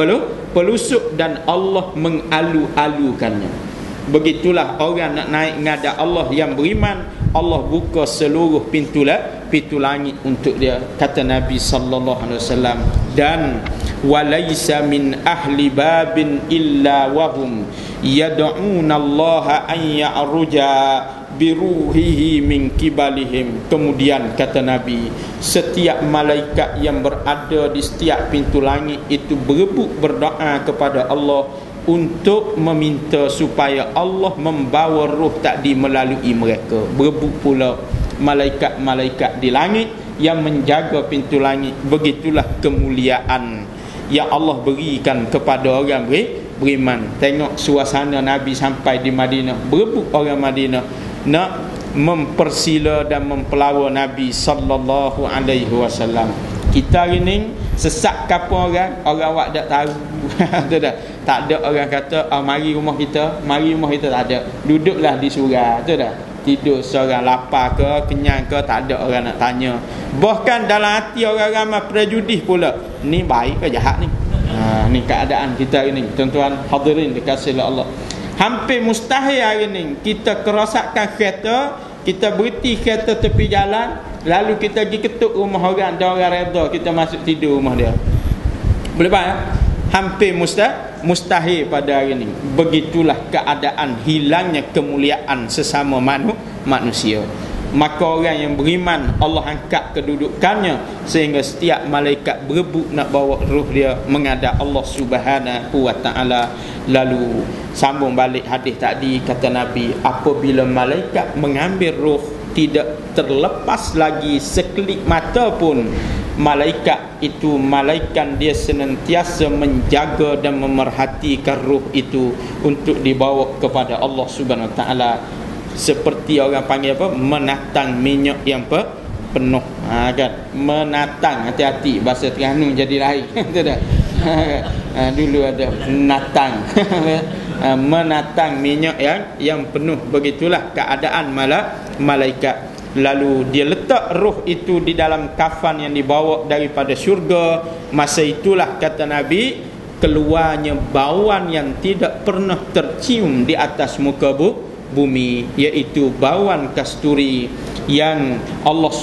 pelusuk dan Allah mengalu-alukannya. Begitulah orang nak naik ngadak Allah yang beriman, Allah buka seluruh pintu langit untuk dia. Kata Nabi sallallahu alaihi wasallam, dan walaisa min ahli babin illa wahum yad'una Allah an ya'ruja biruhihi min kibalihim. Kemudian kata Nabi, setiap malaikat yang berada di setiap pintu langit itu berebut berdoa kepada Allah untuk meminta supaya Allah membawa roh takdir melalui mereka. Berebut pula malaikat-malaikat di langit yang menjaga pintu langit. Begitulah kemuliaan yang Allah berikan kepada orang beriman. Tengok suasana Nabi sampai di Madinah, berebut orang Madinah nak mempersila dan mempelawa Nabi sallallahu alaihi wasallam. Kita hari ni sesak kapal orang awak tak tahu. Tak ada orang kata mari rumah kita tak ada. Duduklah di surau, betul tak? Tidur seorang, lapar ke kenyang ke, tak ada orang nak tanya. Bahkan dalam hati orang ramai prejudis pula, ni baik ke jahat ni. Ni keadaan kita hari ni, tuan-tuan hadirin dikasihi Allah. Hampir mustahil hari ni kita kerosakan kereta, kita berhenti kereta tepi jalan, lalu kita pergi ketuk rumah orang dan orang reda kita masuk tidur rumah dia. Boleh faham? Hampir mustahil pada hari ini. Begitulah keadaan hilangnya kemuliaan sesama manusia. Maka orang yang beriman, Allah angkat kedudukannya sehingga setiap malaikat berebut nak bawa ruh dia menghadap Allah Subhanahu wa taala. Lalu sambung balik hadis tadi, kata Nabi, apabila malaikat mengambil ruh, tidak terlepas lagi sekelip mata pun malaikat itu malaikat dia senantiasa menjaga dan memerhatikan ruh itu untuk dibawa kepada Allah Subhanahu wa taala. Seperti orang panggil apa? Menatang minyak yang penuh. Kan? Menatang, hati-hati bahasa Terengganu jadi lain. Betul tak? Dulu ada menatang. Menatang minyak yang penuh. Begitulah keadaan malaikat. Lalu dia letak ruh itu di dalam kafan yang dibawa daripada syurga. Masa itulah kata Nabi, keluarnya bauan yang tidak pernah tercium di atas muka bumi, iaitu bauan kasturi yang Allah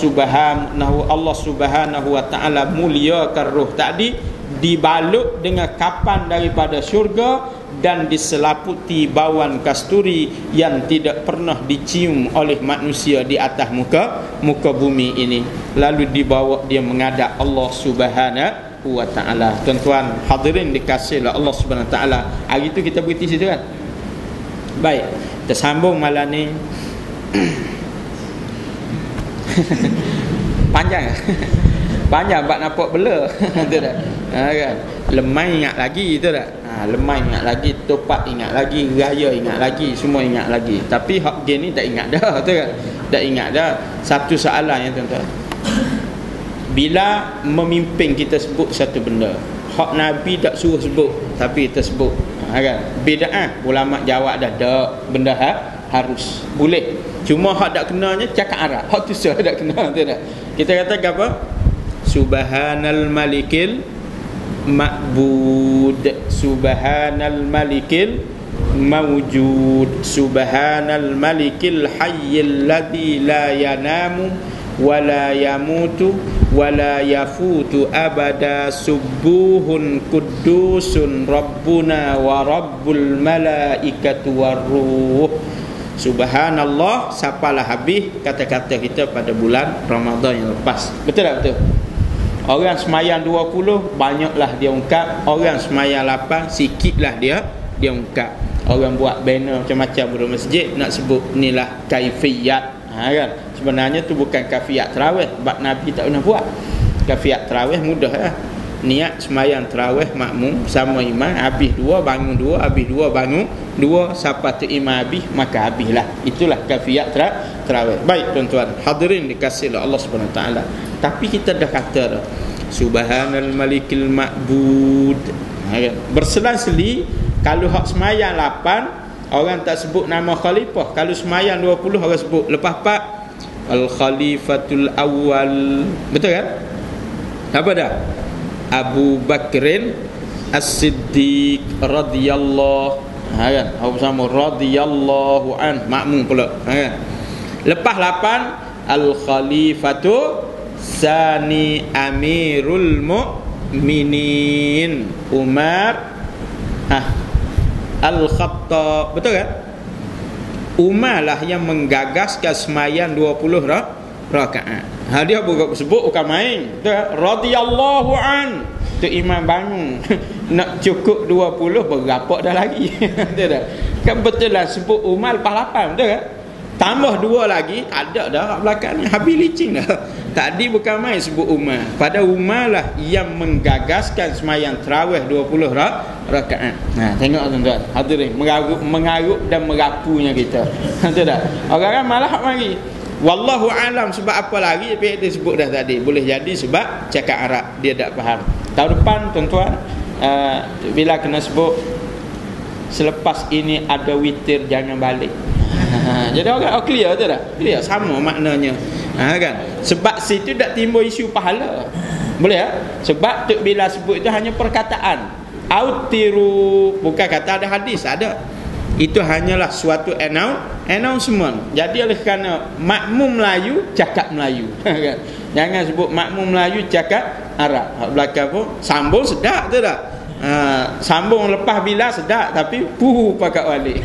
Subhanahu wa taala muliakan ruh tadi, dibalut dengan kapan daripada syurga dan diselaputi bauan kasturi yang tidak pernah dicium oleh manusia di atas muka bumi ini. Lalu dibawa dia menghadap Allah Subhanahu wa taala. Tuan-tuan hadirin dikasihi Allah Subhanahu wa taala. Hari itu kita berhenti situ kan. Baik, kita sambung malam ni. Panjang. Panjang bab nampak bela. Betul tak? Kan? Lemai ingat lagi, betul tak? Lemai ingat lagi, topak ingat lagi, raya ingat lagi, semua ingat lagi. Tapi hak game ni tak ingat dah, betul tak? Tak ingat dah. Satu soalan ya tuan-tuan. Bila memimpin kita sebut satu benda, hak Nabi tak suruh sebut tapi kita sebut, kan? Bid'ah, ulama jawab dah, tak, benda harus boleh. Cuma hak tak kenanya cakap Arab. Hak tu sah tak kena, betul tak? Kita kata apa? Subhanal malikil ma'bud, subhanal malikil mawjud, subhanal malikil hayyil ladzi la yanamu wa la yamutu wa la yafutu abada, subuhun kudusun rabbuna wa rabbul malaikatu warruh. Subhanallah, sapalah habis kata-kata kita pada bulan Ramadan yang lepas. Betul tak betul? Orang semayang 20 banyaklah dia ungkap, orang semayang 8 sikitlah dia ungkap. Orang buat banner macam-macam di masjid nak sebut inilah kaifiyat, kan? Sebenarnya tu bukan kaifiyat tarawih, sebab Nabi tak pernah buat. Kaifiyat tarawih mudah lah. Niat semayang tarawih makmum sama imam, habis 2 bangun 2, habis 2 bangun 2, siapa tu imam habis maka habislah. Itulah kaifiyat tarawih. Baik tuan-tuan hadirin dikasihi Allah Subhanahu wa taala. Tapi kita dah kata dah, subhanal malikil ma'bud, berselang-seli Kalau hak semayang 8, orang tak sebut nama khalifah. Kalau semayang 20, orang sebut. Lepas 4, Al-Khalifatul Awal. Betul kan? Apa dah? Abu Bakrin As-Siddiq radhiyallahu kan? Apa sama radhiyallahu an, makmum pula kan? Lepas 8, Al-Khalifatu Sani Amirul Mu'minin Umar Al-Khattab. Betul kan? Umar lah yang menggagaskan semayan 20 rakaat. Dia bukan sebut bukan main. Radhiyallahu an. Tu imam bangun nak cukup 20 berapa dah lagi. Betul tak? Kan betul lah sebut Umar lepas 8, betul kan? Tambah 2 lagi, ada dah kat belakang ni habis licin dah. Tadi bukan main sebut Umar. Pada Umar lah yang menggagaskan semayang tarawih 20 rakaat. Tengok tuan-tuan, hadirin, mengarut dan merapunya kita. Betul tak? Orang kan malah mari. Wallahu alam sebab apa lagi, tapi dia sebut dah tadi. Boleh jadi sebab cakap Arab dia tak faham. Tahun depan tuan-tuan, bila kena sebut selepas ini ada witir jangan balik. Jadi orang clear tu dah. Clear sama maknanya. Kan? Sebab situ tak timbul isu pahala. Boleh ya? Sebab tu bila sebut itu hanya perkataan. Autiru, bukan kata ada hadis, ada. Itu hanyalah suatu announcement. Jadi oleh kerana makmum Melayu cakap Melayu. Jangan sebut makmum Melayu cakap Arab. Hak belakang pun sambung sedap tu dah. Sambung lepas bila sedap, tapi pakat balik.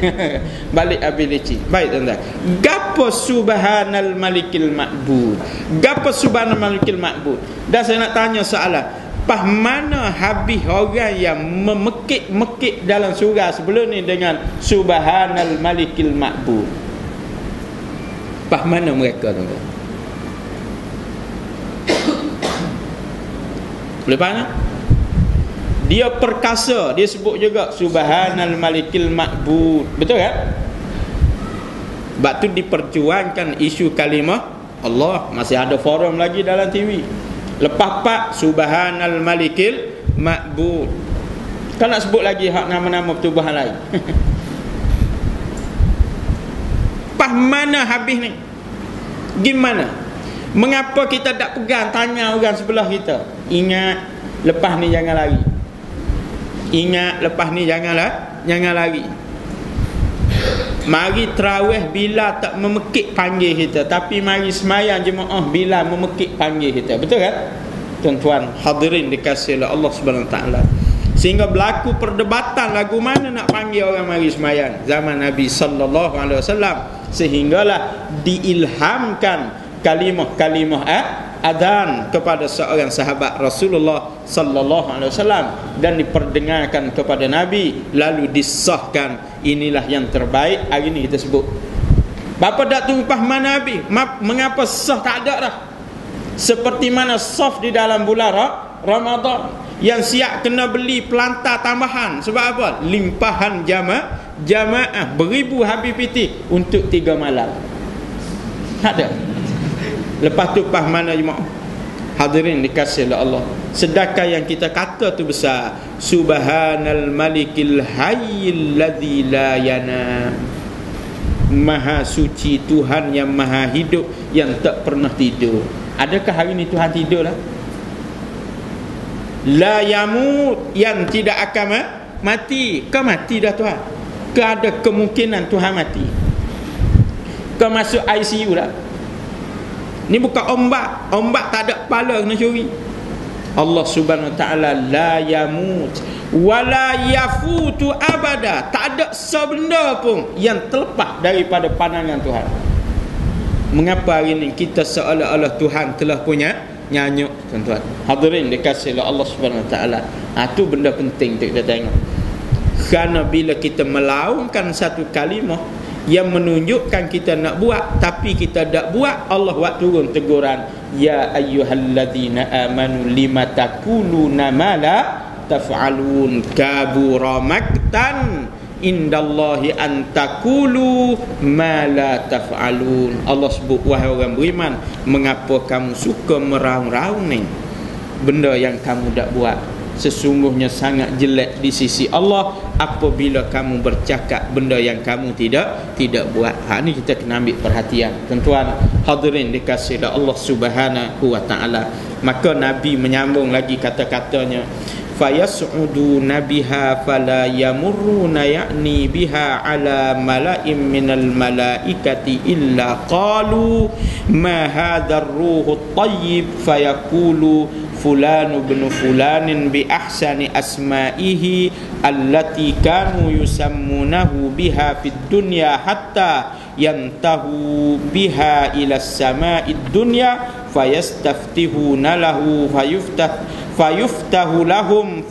Balik ability. Baik tuan-tuan. Gapo subhanal malikil ma'bud. Gapo subhanal malikil ma'bud. Dan saya nak tanya soalan. Pah mana habis orang yang memekik-mekik dalam surah sebelum ni dengan subhanal malikil ma'bud? Pah mana mereka tuan-tuan? Boleh faham? Dia perkasa, dia sebut juga subhanal malikil ma'bud. Betul kan? Sebab tu diperjuangkan isu kalimah Allah. Masih ada forum lagi dalam TV. Lepas 4, subhanal malikil ma'bud. Kan nak sebut lagi hak nama-nama pertubuhan lain. Pah mana habis ni? Gimana? Mengapa kita tak pegang tanya orang sebelah kita? Ingat lepas ni jangan lari. Ingat lepas ni jangan lari. Mari tarawih bila tak memekik panggil kita, tapi mari semayang jemaah bila memekik panggil kita. Betul kan? Tuan-tuan hadirin dikasihi oleh Allah Subhanahu Wa Taala. Sehingga berlaku perdebatan lagu mana nak panggil orang mari semayang zaman Nabi sallallahu alaihi wasallam, sehinggalah diilhamkan kalimah-kalimah adzan kepada seorang sahabat Rasulullah sallallahu alaihi wasallam dan diperdengarkan kepada Nabi, lalu disahkan inilah yang terbaik. Hari ni kita sebut. Bapa dak tumpah mana Nabi? Mengapa sah tak ada dah? Seperti mana saf di dalam bulan Ramadan yang siap kena beli pelantar tambahan. Sebab apa? Limpahan jamaah beribu habis piti untuk 3 malam. Tak ada. Lepas tu pah mana jemaah? Hadirin dikasihi oleh Allah. Sedekah yang kita kata tu besar. Subhanal malikil hayyil ladzi la yanam. Maha suci Tuhan yang maha hidup yang tak pernah tidur. Adakah hari ni Tuhan tidur lah? La yamut, yang tidak akan mati. Kau mati dah Tuhan? Ke ada kemungkinan Tuhan mati? Kau masuk ICU dah? Ni bukan ombak tak ada kepala kena curi. Allah Subhanahu Wa Taala la yamut wala yafutu abada. Tak ada sebenda pun yang terlepas daripada pandangan Tuhan. Mengapa hari ni kita seolah-olah Tuhan telah punya nyanyuk, tuan-tuan? Hadirin dikasihi oleh Allah Subhanahu Wa Taala. Tu benda penting untuk kita tengok. Kerana bila kita melaungkan satu kalimah yang menunjukkan kita nak buat tapi kita tak buat, Allah buat turun teguran, ya ayyuhalladzina amanu lima taquluna ma la taf'alun kabura maktan indallahi an taqulu ma la taf'alun. Allah sebut, wahai orang beriman, mengapa kamu suka meraung-raung ni benda yang kamu tak buat? Sesungguhnya sangat jelek di sisi Allah apabila kamu bercakap benda yang kamu tidak buat. Ni kita kena ambil perhatian. Tuan-tuan hadirin dikasihi Allah Subhanahu wa taala. Maka Nabi menyambung lagi kata-katanya, fayas'uduna biha fala yamurruna ya'ni biha ala mala'im minal malaikati illa qalu ma hadzal ruhut tayyib fayaqulu fulan ibn fulanin bi ahsani asma'ihi allati kanu yusammunahu biha fid dunya hatta yantahu biha ila sama'id dunya fayastaftihuna lahu fayuftahu lahum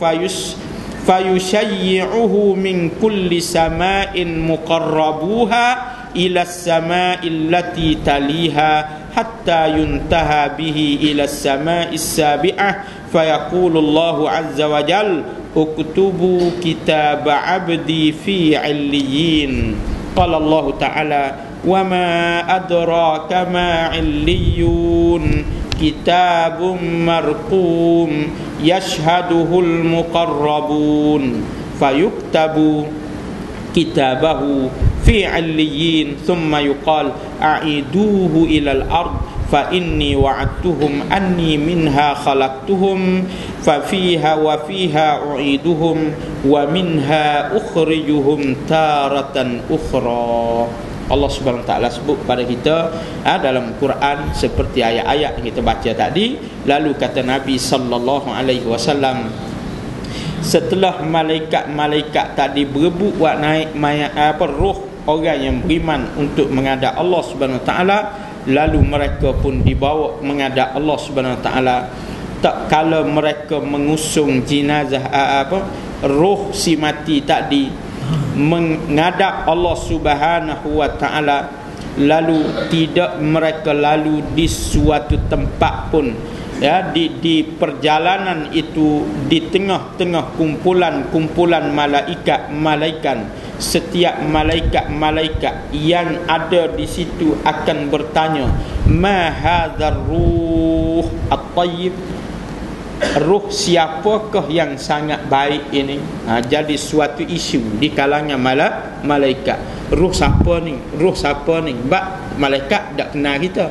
fayushayyi'uhu min kulli sama'in muqarrabuha ila sama'il lati taliha hatta yuntaha bihi ila sama'is sabi'ah fayaqulu Allahu azza wa jal uktubu kitab 'abdi fi 'illiyin. Qala Allah ta'ala wa ma adraka ma 'illiyun kitabun marqum yashhaduhul muqarrabun fayuktabu kitabahu fi 'illiyin thumma yuqal a'iduhu ilal ard fa inni wa'adtuhum anni minha khalaqtuhum fa fiha wa fiha u'iduhum wa minha ukhrijuhum taratan ukhra. Allah Subhanahu wa taala sebut pada kita dalam Quran seperti ayat-ayat yang kita baca tadi. Lalu kata Nabi sallallahu alaihi wasallam, setelah malaikat-malaikat tadi berebut buat naik roh orang yang beriman untuk menghadap Allah Subhanahu wa taala, lalu mereka pun dibawa menghadap Allah Subhanahu wa taala. Tak kala mereka mengusung jenazah roh si mati tadi menghadap Allah Subhanahu wa taala, lalu tidak mereka lalu di suatu tempat pun, ya, di perjalanan itu, di tengah-tengah kumpulan malaikat, setiap malaikat yang ada di situ akan bertanya, ma hadzal ruh at-tayyib, ruh siapakah yang sangat baik ini? Jadi suatu isu di kalangan malaikat. Ruh siapa ni? Ruh siapa ni? Sebab malaikat tak kenal kita.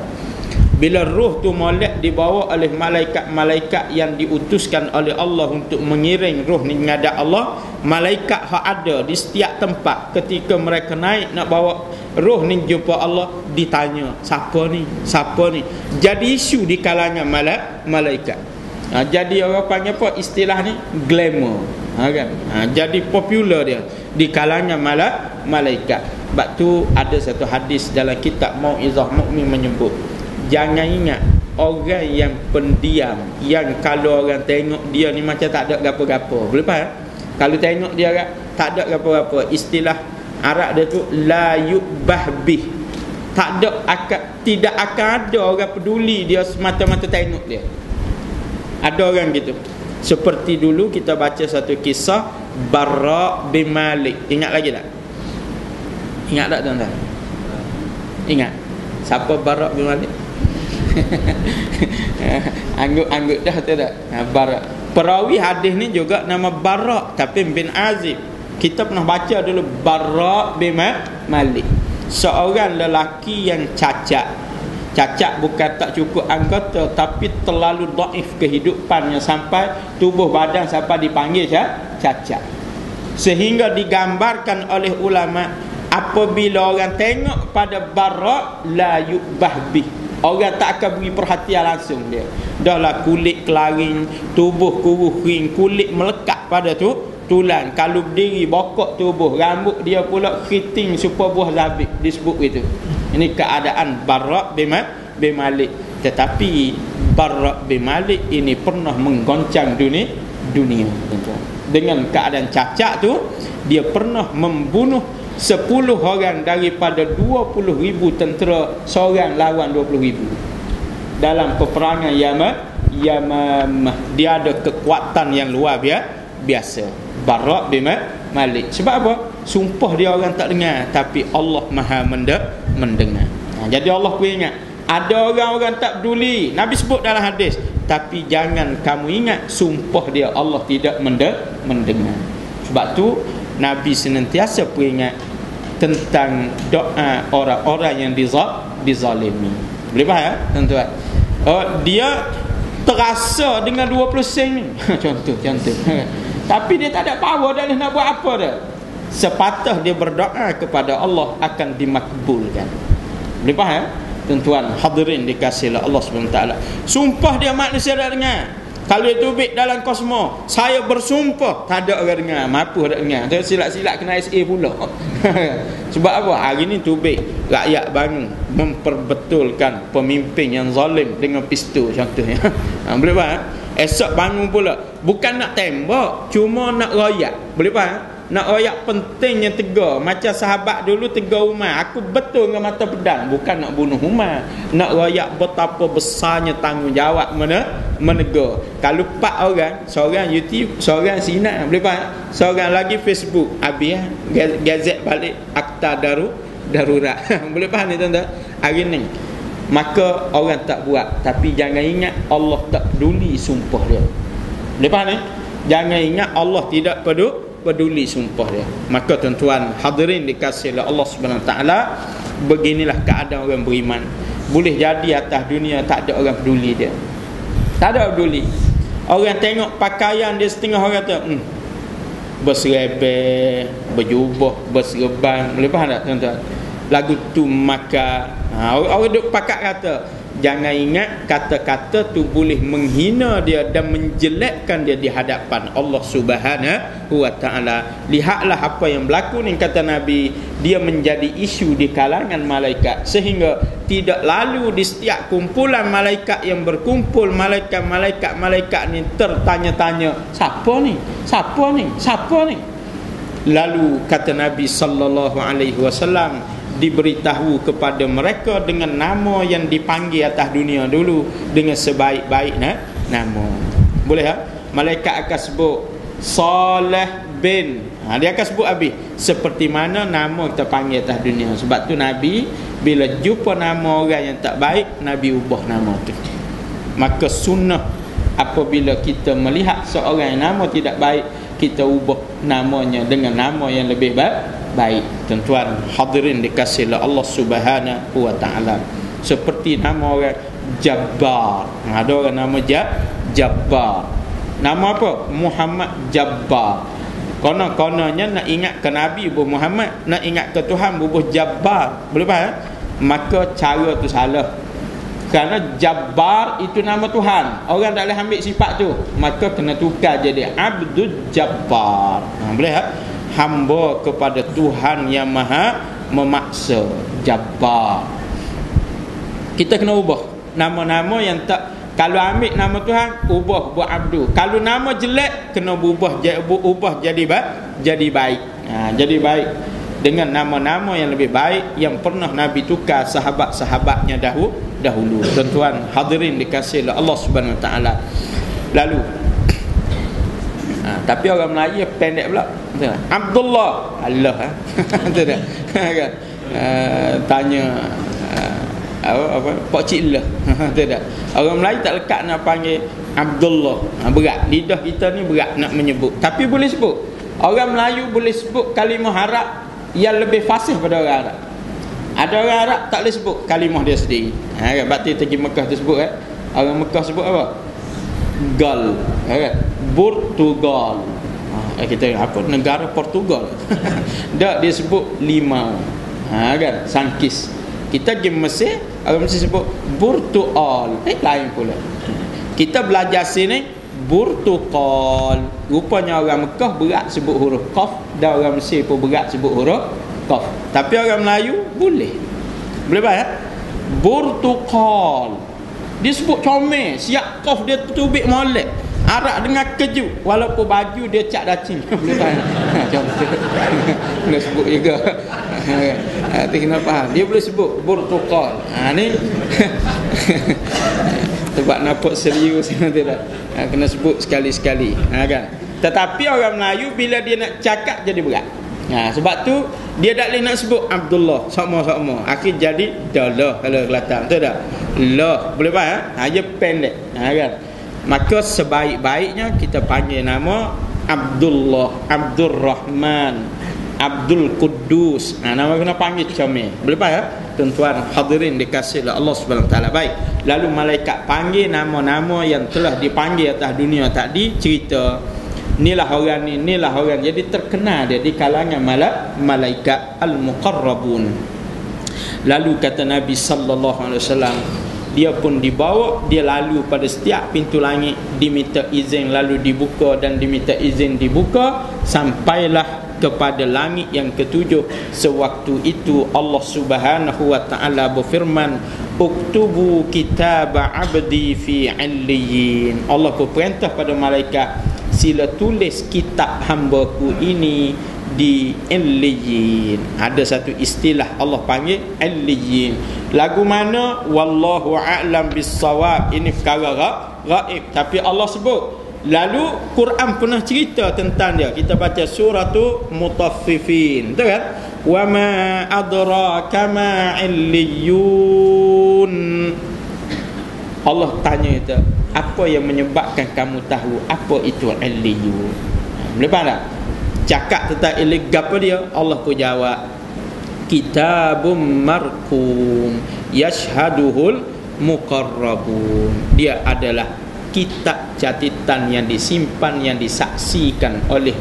Bila ruh tu molek dibawa oleh malaikat-malaikat yang diutuskan oleh Allah untuk mengiring ruh ni menghadap Allah, malaikat hak ada di setiap tempat, ketika mereka naik nak bawa ruh ni jumpa Allah, ditanya siapa ni? Siapa ni? Jadi isu di kalangan malaikat. Jadi orang panggil apa istilah ni? Glamour. Kan? Jadi popular dia di kalangan malaikat. Sebab tu ada satu hadis dalam kitab Mau'izah Mu'min menyebut, jangan ingat orang yang pendiam, yang kalau orang tengok dia ni macam tak ada gapo-gapo. Boleh faham? Kalau tengok dia tak ada gapo-gapo, istilah Arab dia tu la yubahbih. Tidak akan ada orang peduli dia semata-mata tengok dia. Ada orang gitu. Seperti dulu kita baca satu kisah Barra bin Malik. Ingat lagi tak? Ingat tak tuan-tuan? Ingat? Siapa Barra bin Malik? Anggut-anggut dah tu tak? Barra. Perawi hadis ni juga nama Barra tapi bin Azib. Kita pernah baca dulu Barra bin Malik. Seorang lelaki yang cacat bukan tak cukup anggota, tapi terlalu dhaif kehidupannya sampai tubuh badan sampai dipanggil cacat. Sehingga digambarkan oleh ulama, apabila orang tengok pada Barra la yubahbih, orang tak akan beri perhatian langsung dia. Dahlah kulit kelaring, tubuh kering, kulit melekat pada tulang, kalau berdiri bokok tubuh, rambut dia pula keriting supaya buah zabib, disebut itu. Ini keadaan Barra bin Malik. Tetapi Barra bin Malik ini pernah menggoncang dunia. Dengan keadaan cacat tu, dia pernah membunuh 10 orang daripada 20,000 tentera, seorang lawan 20,000 dalam peperangan Yamamah. Dia ada kekuatan yang luar biasa, Barra bin Malik. Sebab apa? Sumpah dia orang tak dengar, tapi Allah Maha mendengar. Jadi Allah pun ingat, ada orang-orang tak peduli, Nabi sebut dalam hadis, tapi jangan kamu ingat sumpah dia Allah tidak mendengar. Sebab tu Nabi senantiasa peringat tentang doa orang-orang yang dizalimi. Boleh faham tuan-tuan? Dia terasa dengan 20 sen ni. Contoh. Tapi dia tak ada power dah nak buat apa dah. Sepatah dia berdoa kepada Allah akan dimakbulkan. Boleh faham? Tuan-tuan hadirin dikasihi Allah Subhanahu taala. Sumpah dia manusia dah dengar. Kalau dia tubik dalam kosmo, saya bersumpah, tak ada orang dengar, mampu ada dengar. Dia silap-silap kena SA pula. Sebab apa? Hari ni tubik rakyat bangun memperbetulkan pemimpin yang zalim dengan pistol contohnya. Boleh faham? Esok bangun pula bukan nak tembak, cuma nak royak. Boleh faham? Nak royak pentingnya tegar. Macam sahabat dulu tegar Umar, aku betul dengan mata pedang, bukan nak bunuh Umar. Nak royak betapa besarnya tanggungjawab menegar. Kalau 4 orang, seorang YouTube, seorang Sinar, boleh faham? Seorang lagi Facebook, habis gazet balik akta darurat. Boleh faham ni tuan-tuan? Hari ni maka orang tak buat, tapi jangan ingat Allah tak peduli sumpah dia. Boleh faham ni? Jangan ingat Allah tidak peduli sumpah dia. Maka tuan-tuan hadirin dikasihi Allah Subhanahu taala, beginilah keadaan orang beriman. Boleh jadi atas dunia tak ada orang peduli dia. Tak ada peduli. Orang tengok pakaian dia setengah orang kata berserabel, berjubah, berserban. Boleh faham tak tuan-tuan? Lagu tu maka orang duk pakat kata, jangan ingat kata-kata tu boleh menghina dia dan menjelekkan dia di hadapan Allah Subhanahu wa taala. Lihatlah apa yang berlaku ni, kata Nabi, dia menjadi isu di kalangan malaikat sehingga tidak lalu di setiap kumpulan malaikat yang berkumpul, malaikat ni tertanya-tanya, siapa ni? Lalu kata Nabi sallallahu alaihi wasallam, diberitahu kepada mereka dengan nama yang dipanggil atas dunia dulu, dengan sebaik-baik nama. Boleh tak? Malaikat akan sebut Saleh bin, dia akan sebut habis seperti mana nama kita panggil atas dunia. Sebab tu Nabi bila jumpa nama orang yang tak baik, Nabi ubah nama tu. Maka sunnah apabila kita melihat seorang yang nama tidak baik, kita ubah namanya dengan nama yang lebih baik. Tuan-tuan hadirin dikasihi Allah Subhanahu wa taala. Seperti nama orang Jabbar. Ada orang nama Jabbar. Nama apa? Muhammad Jabbar. Konon-kononnya nak ingat ke Nabi bubuh Muhammad, nak ingat ke Tuhan bubuh Jabbar. Boleh faham? Maka cara tu salah. Kerana Jabbar itu nama Tuhan, orang tak boleh ambil sifat tu, maka kena tukar jadi Abdul Jabbar. Boleh tak? Hamba kepada Tuhan yang maha memaksa, Jabbar. Kita kena ubah nama-nama yang tak. Kalau ambil nama Tuhan, ubah buat Abdul. Kalau nama jelek, kena ubah jadi baik. Jadi baik dengan nama-nama yang lebih baik yang pernah Nabi tukar sahabat-sahabatnya dahulu. Tuan-tuan hadirin dikasihi Allah Subhanahu wa taala. Lalu tapi orang Melayu pendek pula. Abdullah Allah kan. Tanya apa Pak Cik lah. Tidak. Orang Melayu tak lekat nak panggil Abdullah. Berat. Lidah kita ni berat nak menyebut. Tapi boleh sebut. Orang Melayu boleh sebut kalimah Arab yang lebih fasih pada orang Arab. Ada orang Arab tak boleh sebut kalimah dia sendiri. Kan berarti pergi Mekah tu sebut kan. Orang Mekah sebut apa? Gal. Kan? Portugal. Kita apa? Negara Portugal. Dak dia sebut limau. Kan? Sangkis. Kita pergi Mesir, orang Mesir sebut Burtual. Lain pula. Kita belajar sini Burtuqal. Rupanya orang Mekah berat sebut huruf Qaf, dan orang Mesir pun berat sebut huruf Qaf. Tapi orang Melayu boleh. Boleh faham? Burtuqal. Dia sebut comel, siap Qaf dia tubik molek. Arab dengar kejut, walaupun baju dia cat dacing. Boleh faham? Contoh. Kena sebut juga. Nanti kena faham. Dia boleh sebut Burtuqal. Ni sebab nampak serius tidak. Kena sebut sekali-sekali. Kan? Tetapi orang Melayu bila dia nak cakap jadi berat. Sebab tu dia tak boleh nak sebut Abdullah sama-sama. Akhir jadi Dalah kalau Kelantan. Betul tak? Lah. Boleh faham? Dia pendek. Kan? Maka sebaik-baiknya kita panggil nama Abdullah, Abdurrahman, Abdul Quddus. Nama kena panggil comel. Boleh faham ya? Tuan-tuan hadirin dikasihi oleh Allah Subhanahu Wa Taala. Baik. Lalu malaikat panggil nama-nama yang telah dipanggil atas dunia tadi, cerita inilah orang ni, inilah orang. Jadi terkenal dia di kalangan malaikat al-muqarrabun. Lalu kata Nabi sallallahu alaihi wasallam, dia pun dibawa, dia lalu pada setiap pintu langit, diminta izin lalu dibuka dan diminta izin dibuka, sampailah kepada langit yang ketujuh. Sewaktu itu Allah Subhanahu wa taala berfirman, uktubu kitab abdi fi illiyin. Allah berperintah pada malaikat, sila tulis kitab hamba-Ku ini di illiyin. Ada satu istilah Allah panggil illiyin. Lagu mana? Wallahu a'lam bis-shawab. Ini perkara gaib tapi Allah sebut. Lalu Quran pernah cerita tentang dia. Kita baca suratu Mutaffifin, betul kan? Wa ma adraka ma illiyun. Allah tanya itu, apa yang menyebabkan kamu tahu apa itu illiyun? Boleh faham tak? Cakap tentang illiyin apa dia? Allah pun jawab, kitabum marqum yashhaduhul muqarrabun. Dia adalah kitab catatan yang disimpan, yang disaksikan oleh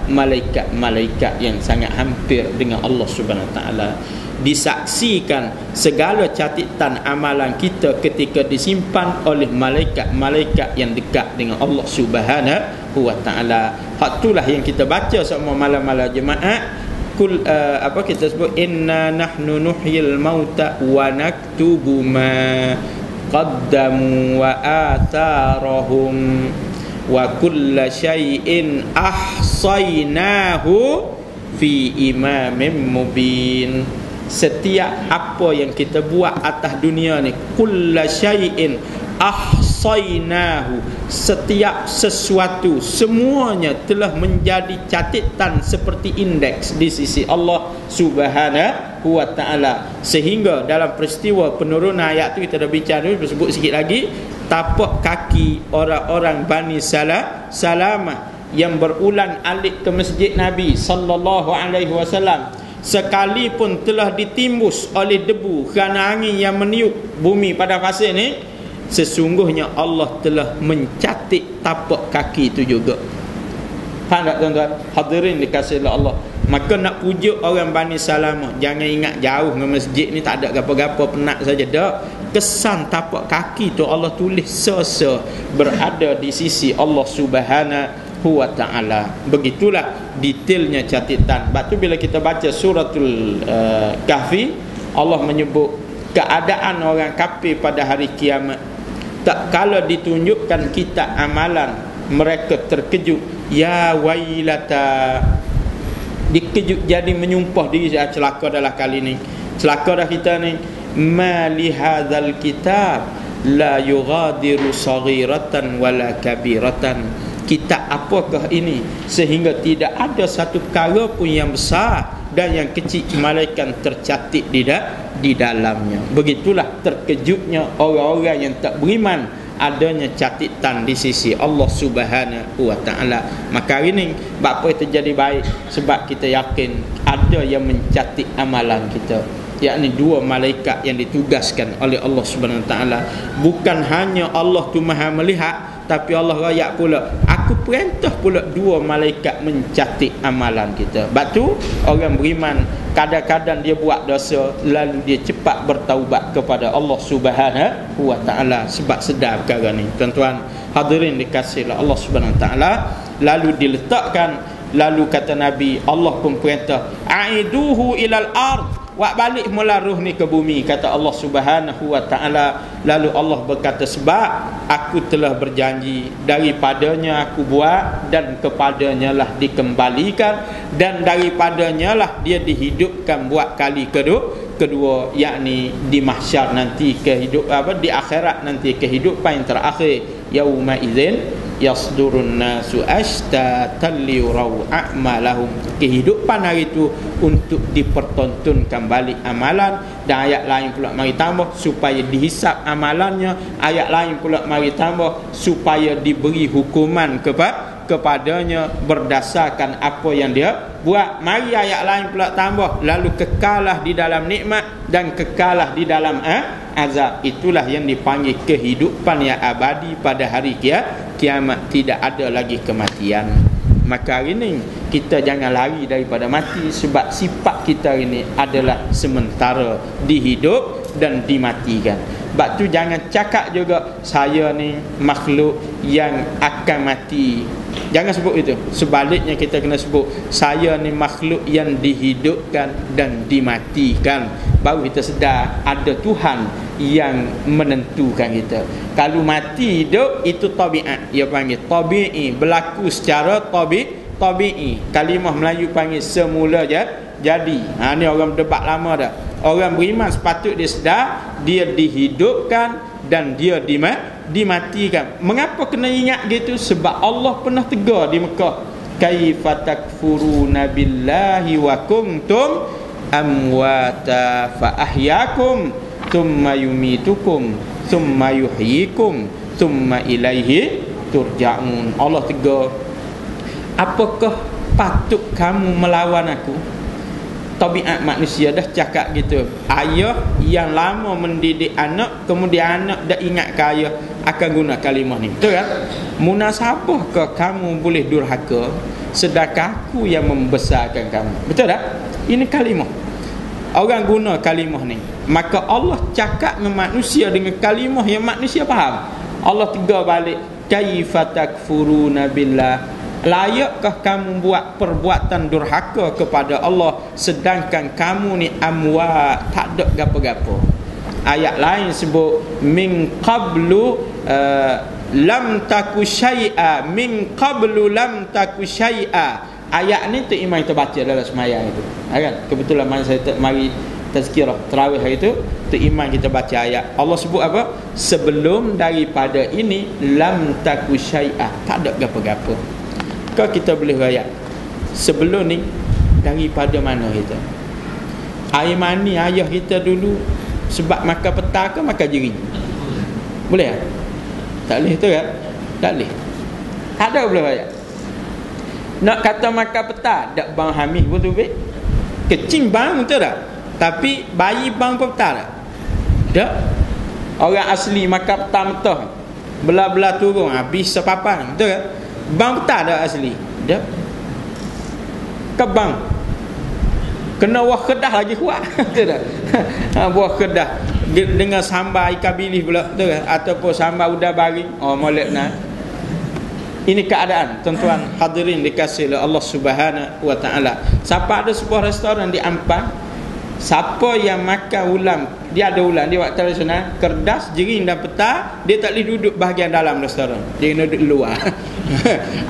malaikat-malaikat yang sangat hampir dengan Allah Subhanahu Wa Taala. Disaksikan segala catatan amalan kita ketika disimpan oleh malaikat-malaikat yang dekat dengan Allah Subhanahu Wa Taala. Hak itulah yang kita baca semua malam-malam jemaah. Apa kita sebut, inna nahnu nuhyil mauta wa naktubu ma qaddamu wa atharahum wa kulla syai'in ahsaynahu fi imamin mubin. Setiap apa yang kita buat atas dunia ni, kulla syai'in ahsaynahu, setiap sesuatu semuanya telah menjadi catatan seperti indeks di sisi Allah Subhanahu wa Ta'ala. Sehingga dalam peristiwa penurunan ayat tu kita dah bicara, sebut sikit lagi, tapak kaki orang-orang Bani Salamah yang berulang alik ke masjid Nabi sallallahu alaihi wasallam, sekalipun telah ditimbus oleh debu kerana angin yang meniup bumi pada fasa ni, sesungguhnya Allah telah mencatat tapak kaki itu juga. Faham tak tuan-tuan? Hadirin dikasihi oleh Allah. Maka nak pujuk orang Bani Salamah, jangan ingat jauh dengan masjid ni tak ada apa-apa, penat saja. Tak. Kesan tapak kaki tu Allah tulis sesa berada di sisi Allah Subhanahu wa Ta'ala. Begitulah detailnya catatan. Sebab tu bila kita baca suratul Kahfi, Allah menyebut keadaan orang kafir pada hari kiamat. Tak kala ditunjukkan kitab amalan, mereka terkejut, ya wailata, dikejut jadi menyumpah diri, celaka adalah kali ni, celaka dah kita ni, ma li hadzal kitab la yughadiru saghiratan wala kabiratan. Kitab apakah ini sehingga tidak ada satu perkara pun yang besar dan yang kecil melainkan tercatat di dalamnya. Begitulah terkejutnya orang-orang yang tak beriman adanya catatan di sisi Allah Subhanahu wa Ta'ala. Maka hari ni apa yang terjadi baik sebab kita yakin ada yang mencatat amalan kita, yakni dua malaikat yang ditugaskan oleh Allah Subhanahu wa Ta'ala. Bukan hanya Allah tu Maha melihat, tapi Allah rakyat pula, aku perintah pula dua malaikat mencatat amalan kita. Sebab tu orang beriman kadang-kadang dia buat dosa, lalu dia cepat bertaubat kepada Allah Subhanahu wa Ta'ala sebab sedar perkara ni. Tuan-tuan hadirin dikasihi Allah Subhanahu wa Ta'ala. Lalu diletakkan, lalu kata Nabi, Allah pun perintah, aiduhu ilal ard, buat balik mula ruh ni ke bumi, kata Allah Subhanahu wa Ta'ala. Lalu Allah berkata, sebab aku telah berjanji, daripadanya aku buat dan kepadanya lah dikembalikan, dan daripadanya lah dia dihidupkan buat kali kedua, yakni di mahsyar nanti, di akhirat nanti, kehidupan yang terakhir. Yauma idzin yasdurun nasu ashtatan liyuraw a'malahum. Kehidupan hari itu untuk dipertontonkan balik amalan. Dan ayat lain pula mari tambah supaya dihisap amalannya. Ayat lain pula mari tambah supaya diberi hukuman kepadanya berdasarkan apa yang dia buat. Mari ayat lain pula tambah, lalu kekalah di dalam nikmat dan kekalah di dalam azab. Itulah yang dipanggil kehidupan yang abadi pada hari kiamat. Tidak ada lagi kematian. Maka hari ini kita jangan lari daripada mati, sebab sifat kita ini adalah sementara, dihidup dan dimatikan. Sebab tu jangan cakap juga saya ni makhluk yang akan mati. Jangan sebut itu. Sebaliknya kita kena sebut saya ni makhluk yang dihidupkan dan dimatikan. Baru kita sedar ada Tuhan yang menentukan kita. Kalau mati hidup itu tabiat, dia panggil tabi'i, berlaku secara tabi'i. Kalimah Melayu panggil semula je jadi. Ni orang debat lama dah. Orang beriman sepatut dia sedar dia dihidupkan dan dia dimatikan. Mengapa kena ingat gitu? Sebab Allah pernah tegur di Mekah, kaifa takfuruna billahi wa kuntum amwata fa ahyakum thumma yumitukum thumma yuhyikum thumma ilaihi turja'un. Allah tegur, apakah patut kamu melawan aku? Tabiat manusia dah cakap gitu. Ayah yang lama mendidik anak, kemudian anak dah ingat ke ayah, akan guna kalimah ni. Betul kan? Munasabahkah kamu boleh durhaka sedangkan aku yang membesarkan kamu? Betul tak? Ini kalimah. Orang guna kalimah ni. Maka Allah cakap dengan manusia dengan kalimah yang manusia faham. Allah tegur balik, kaifa takfuruna billah, layakkah kamu buat perbuatan durhaka kepada Allah sedangkan kamu ni amwat, tak ada gapo-gapo. Ayat lain sebut min qablu lam taku syai'a, min qablu lam taku syai'a. Ayat ni tu imam kita baca dalam sembahyang itu. Kan? Kebetulan masa saya mari tazkirah tarawih hari itu, tu imam kita baca ayat. Allah sebut apa? Sebelum daripada ini lam taku syai'a, tak ada gapo-gapo. Kalau kita boleh rakyat sebelum ni daripada mana kita? Air mani ayah kita dulu sebab makan petang ke makan jering? Boleh tak? Tak boleh tu kan? Tak boleh. Ada boleh rakyat. Nak kata makan petang, tak bang hamil pun tu baik. Kecing bang betul tak? Tapi bayi bang pun petang tak? Tak. Orang asli makan petang mentah, belah-belah turun habis sepapan, betul tak? Bang tak ada asli. Dak. Kebang. Kena buah kedah lagi kuat. Betul tak? Buah kedah dengan sambal ikan bilis pula, betul tak? Ataupun sambal udang baring. Oh, molek nah. Ini keadaan tuan-tuan hadirin dikasihi oleh Allah Subhanahu wa taala. Siapa ada sebuah restoran di Ampang, siapa yang makan ulam, dia ada ulam, dia buat tradisional, kerdas, jering dan peta, dia tak boleh duduk bahagian dalam restoran, dia kena duduk luar.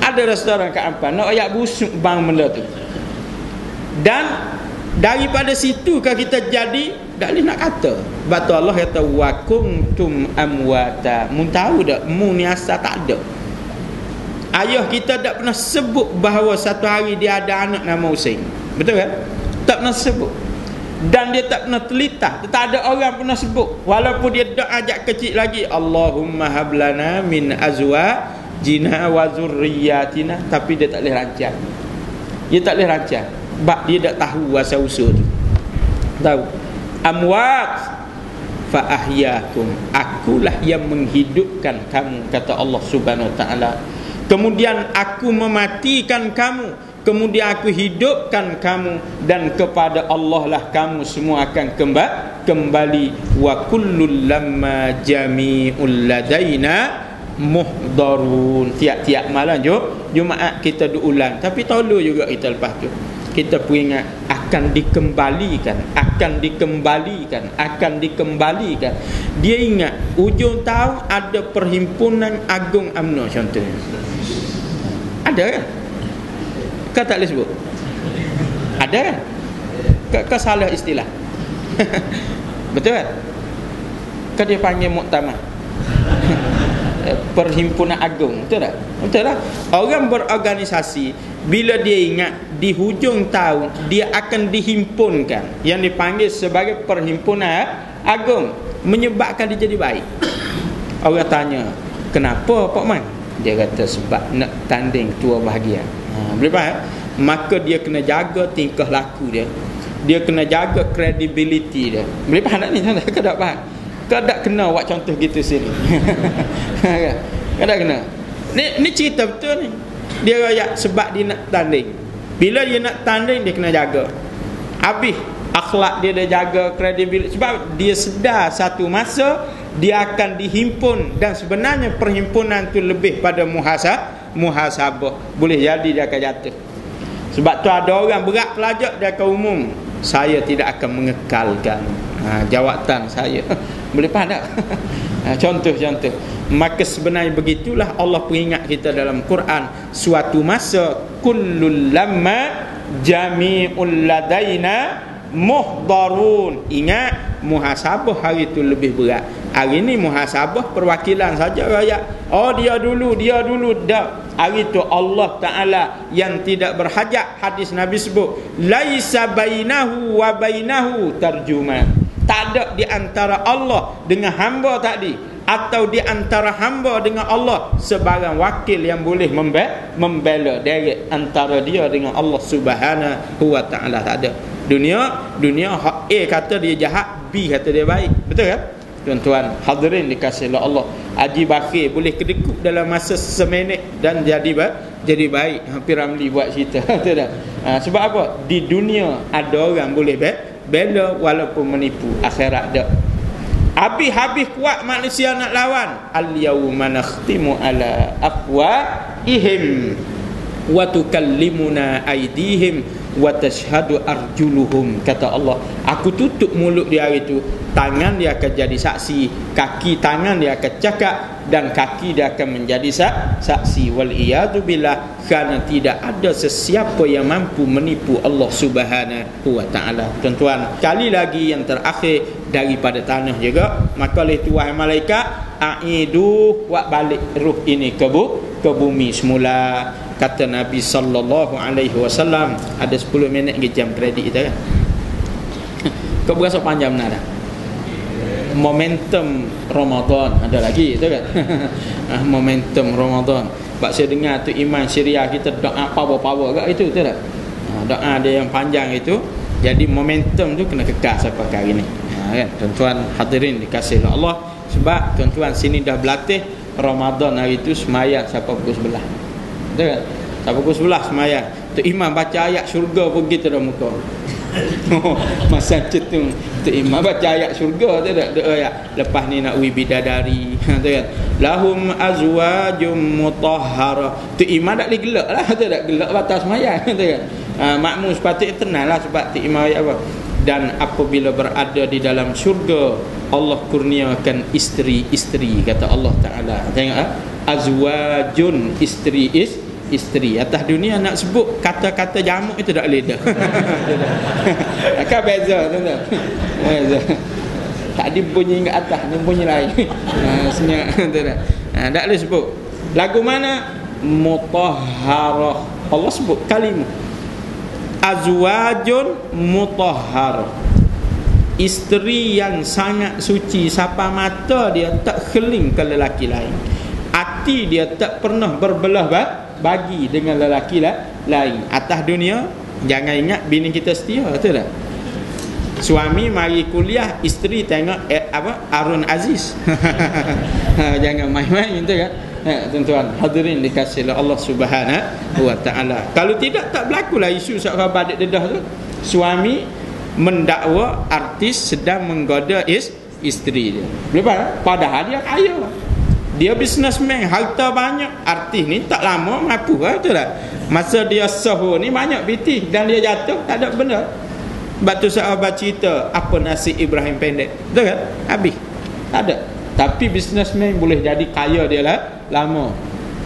Ada restoran kat Ampang, nak ayak busuk bang benda tu. Dan daripada situ kalau kita jadi, tak boleh nak kata. Sebab tu Allah kata wa kuntum amwata. Mun tahu tak, mu ni asal tak ada. Ayah kita tak pernah sebut bahawa satu hari dia ada anak nama Husain. Betul kan? Tak pernah sebut. Dan dia tak pernah telitah, tak ada orang pernah sebut. Walaupun dia dak ajak kecil lagi, Allahumma hablana min azwajina wa zurriyyatina, tapi dia tak boleh rancang. Dia tak boleh rancang sebab dia tak tahu asal usul tu. Tahu amwat fa ahyakum, akulah yang menghidupkan kamu, kata Allah Subhanahu wa taala. Kemudian aku mematikan kamu, kemudian aku hidupkan kamu, dan kepada Allah lah kamu semua akan kembali. Wa kullul lamma jami'ul ladaina muhdarun. Tiap-tiap malam Jumaat kita ulang, tapi tolong juga kita lepas tu kita peringat akan dikembalikan. Dia ingat ujung tahun ada perhimpunan agung UMNO contohnya. Ada kan? Kau tak boleh sebut? Ada kan? Kau salah istilah. Betul kan? Kau dia panggil muktamar. Perhimpunan agung. Betul tak? Betul tak? Orang berorganisasi, bila dia ingat di hujung tahun dia akan dihimpunkan, yang dipanggil sebagai perhimpunan agung, menyebabkan dia jadi baik. Orang tanya, kenapa Pak Man? Dia kata sebab nak tanding tua bahagia. Boleh faham? Maka dia kena jaga tingkah laku dia. Dia kena jaga credibility dia. Boleh faham tak ni? Kau tak faham? Kau tak kena buat contoh gitu sini. Kau tak kena. Ni cerita betul ni. Dia rakyat sebab dia nak tanding. Bila dia nak tanding, dia kena jaga. Habis akhlak dia jaga, credibility. Sebab dia sedar satu masa dia akan dihimpun, dan sebenarnya perhimpunan tu lebih pada muhasabah. Boleh jadi dia akan jatuh. Sebab tu ada orang berat pelajar, dia akan umum, saya tidak akan mengekalkan jawatan saya. Boleh faham tak? Contoh-contoh. Maka sebenarnya begitulah Allah peringat kita dalam Quran. Suatu masa kullul lamma jami'ul ladaina muhdarun. Ingat, muhasabah hari itu lebih berat. Hari ini muhasabah perwakilan saja rakyat. Oh, dia dulu dah. Hari itu Allah Ta'ala yang tidak berhajat. Hadis Nabi sebut, laisa bainahu wa bainahu tarjuman. Tak ada di antara Allah dengan hamba tadi, atau di antara hamba dengan Allah sebarang wakil yang boleh membela direct antara dia dengan Allah Subhanahu wa Ta'ala. Tak ada. Dunia A kata dia jahat, B kata dia baik. Betul kan? Tuan-tuan hadirin dikasihi Allah, Haji Bakir boleh kedekut dalam masa seminit dan jadi baik. Hampir Ramli buat cerita. Betul tak? Sebab apa? Di dunia ada orang boleh bela walaupun menipu. Akhirat tak. Habis kuat manusia nak lawan. Al-yawma nakhtimu ala afwahihim wa tukallimuna aydihim wa tashhadu arjuluhum. Kata Allah, aku tutup mulut dia hari itu. Tangan dia akan jadi saksi, kaki tangan dia akan cakap, dan kaki dia akan menjadi saksi. Wal iyadu billah, kerana tidak ada sesiapa yang mampu menipu Allah Subhanahu wa Ta'ala. Tuan-tuan, kali lagi yang terakhir daripada tanah juga, maka oleh itu wahai malaikat, aidu wa balik ruh ini ke bumi semula. Kata Nabi sallallahu alaihi wasallam, ada 10 minit lagi jam kredit kita kan. Kau berasa panjang benar tak? Momentum Ramadan ada lagi tu kan. Momentum Ramadan. Sebab saya dengar tu Iman Syariah kita doa power kat itu tu tak? Doa dia yang panjang itu. Jadi momentum tu kena kekal sampai hari ni. Kan? Tuan-tuan hadirin dikasihi Allah. Sebab tuan-tuan sini dah berlatih Ramadan hari itu semayang sampai pukul 11. Betul kan? Sampai pukul 11 semayang. Tu Imam baca ayat syurga pun kita dah muka. Masa cetung tu Imam baca ayat syurga tu tak? Doa ayat lepas ni nak bidadari. Tu kan? Lahum azwajum mutahhara. Tu Imam tak boleh gelak lah. Tu tak gelak batas semayang. Tu kan? Makmum sepatutnya tenang lah. Sebab tu Imam ayat apa? Dan apabila berada di dalam syurga, Allah kurniakan isteri-isteri, kata Allah Ta'ala. Tengok azwajun, isteri atas dunia nak sebut kata-kata jamak itu tak boleh dah. Kan beza tuan-tuan. Beza. Tak bunyi kat atas, ni bunyi lain. Senyap tuan-tuan. Tak boleh sebut. Lagu mana? Mutahharah. Allah sebut kalimah azwajun mutahhar, isteri yang sangat suci, siapa mata dia tak keling ke lelaki lain, hati dia tak pernah berbelah bagi dengan lelaki lain. Atas dunia jangan ingat bini kita setia, betul tak? Suami mari kuliah, isteri tengok Arun Aziz. Jangan main-main, betul kan? Tuan-tuan hadirin dikasihi Allah Subhanahu wa Ta'ala. Kalau tidak, tak berlakulah isu sahabat dedah tu. Suami mendakwa artis sedang menggoda isteri dia. Boleh. Padahal dia kaya, dia businessman, harta banyak. Artis ni tak lama mampu, betul tak? Masa dia sahur ni banyak biti, dan dia jatuh tak ada benda. Batu sahabat cerita apa nasib Ibrahim pendek, betul kan? Habis tak ada. Tapi businessman boleh jadi kaya dia lah lama.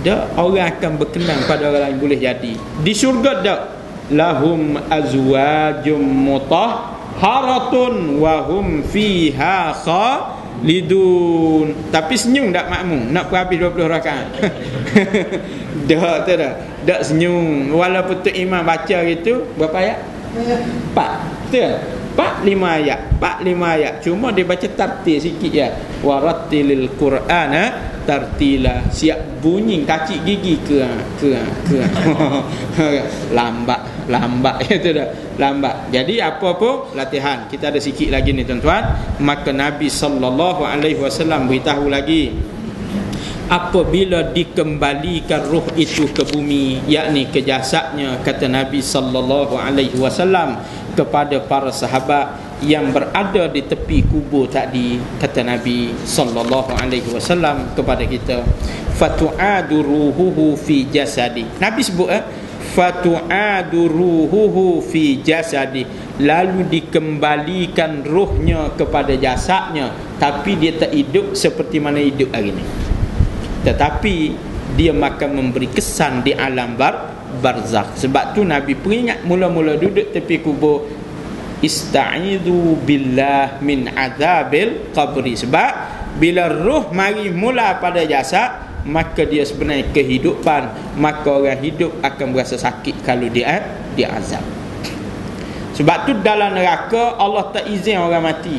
Dia orang akan berkenan pada orang lain, boleh jadi. Di syurga dak lahum azwajum mutahharatun wa hum fiha khalidun. Tapi senyum tak makmum nak habis 20 rakaat. Dak tu dah. Dak senyum walaupun tu imam baca gitu berapa ayat? 4. Betul. 4-5 ayat. Cuma dia baca tartil sikit ya. Warattilil Qur'ana tartila. Siap bunyi kaki gigi ke lambat itu dah lambat. Jadi apa-apa latihan. Kita ada sikit lagi ni tuan-tuan. Maka Nabi sallallahu alaihi wasallam beritahu lagi, apabila dikembalikan roh itu ke bumi, yakni ke jasadnya, kata Nabi sallallahu alaihi wasallam kepada para sahabat yang berada di tepi kubur tadi, kata Nabi sallallahu alaihi wasallam kepada kita, fatu'adu ruhuhu fi jasadi. Nabi sebut fatu'adu ruhuhu fi jasadi, lalu dikembalikan rohnya kepada jasadnya, tapi dia tak hidup seperti mana hidup hari ni, tetapi dia akan memberi kesan di alam barzakh. Sebab tu Nabi peringat mula-mula duduk tepi kubur, ista'idhu billah min azabil qabri. Sebab bila roh mari mula pada jasad, maka dia sebenarnya kehidupan. Maka orang hidup akan berasa sakit kalau dia azab. Sebab tu dalam neraka Allah tak izin orang mati.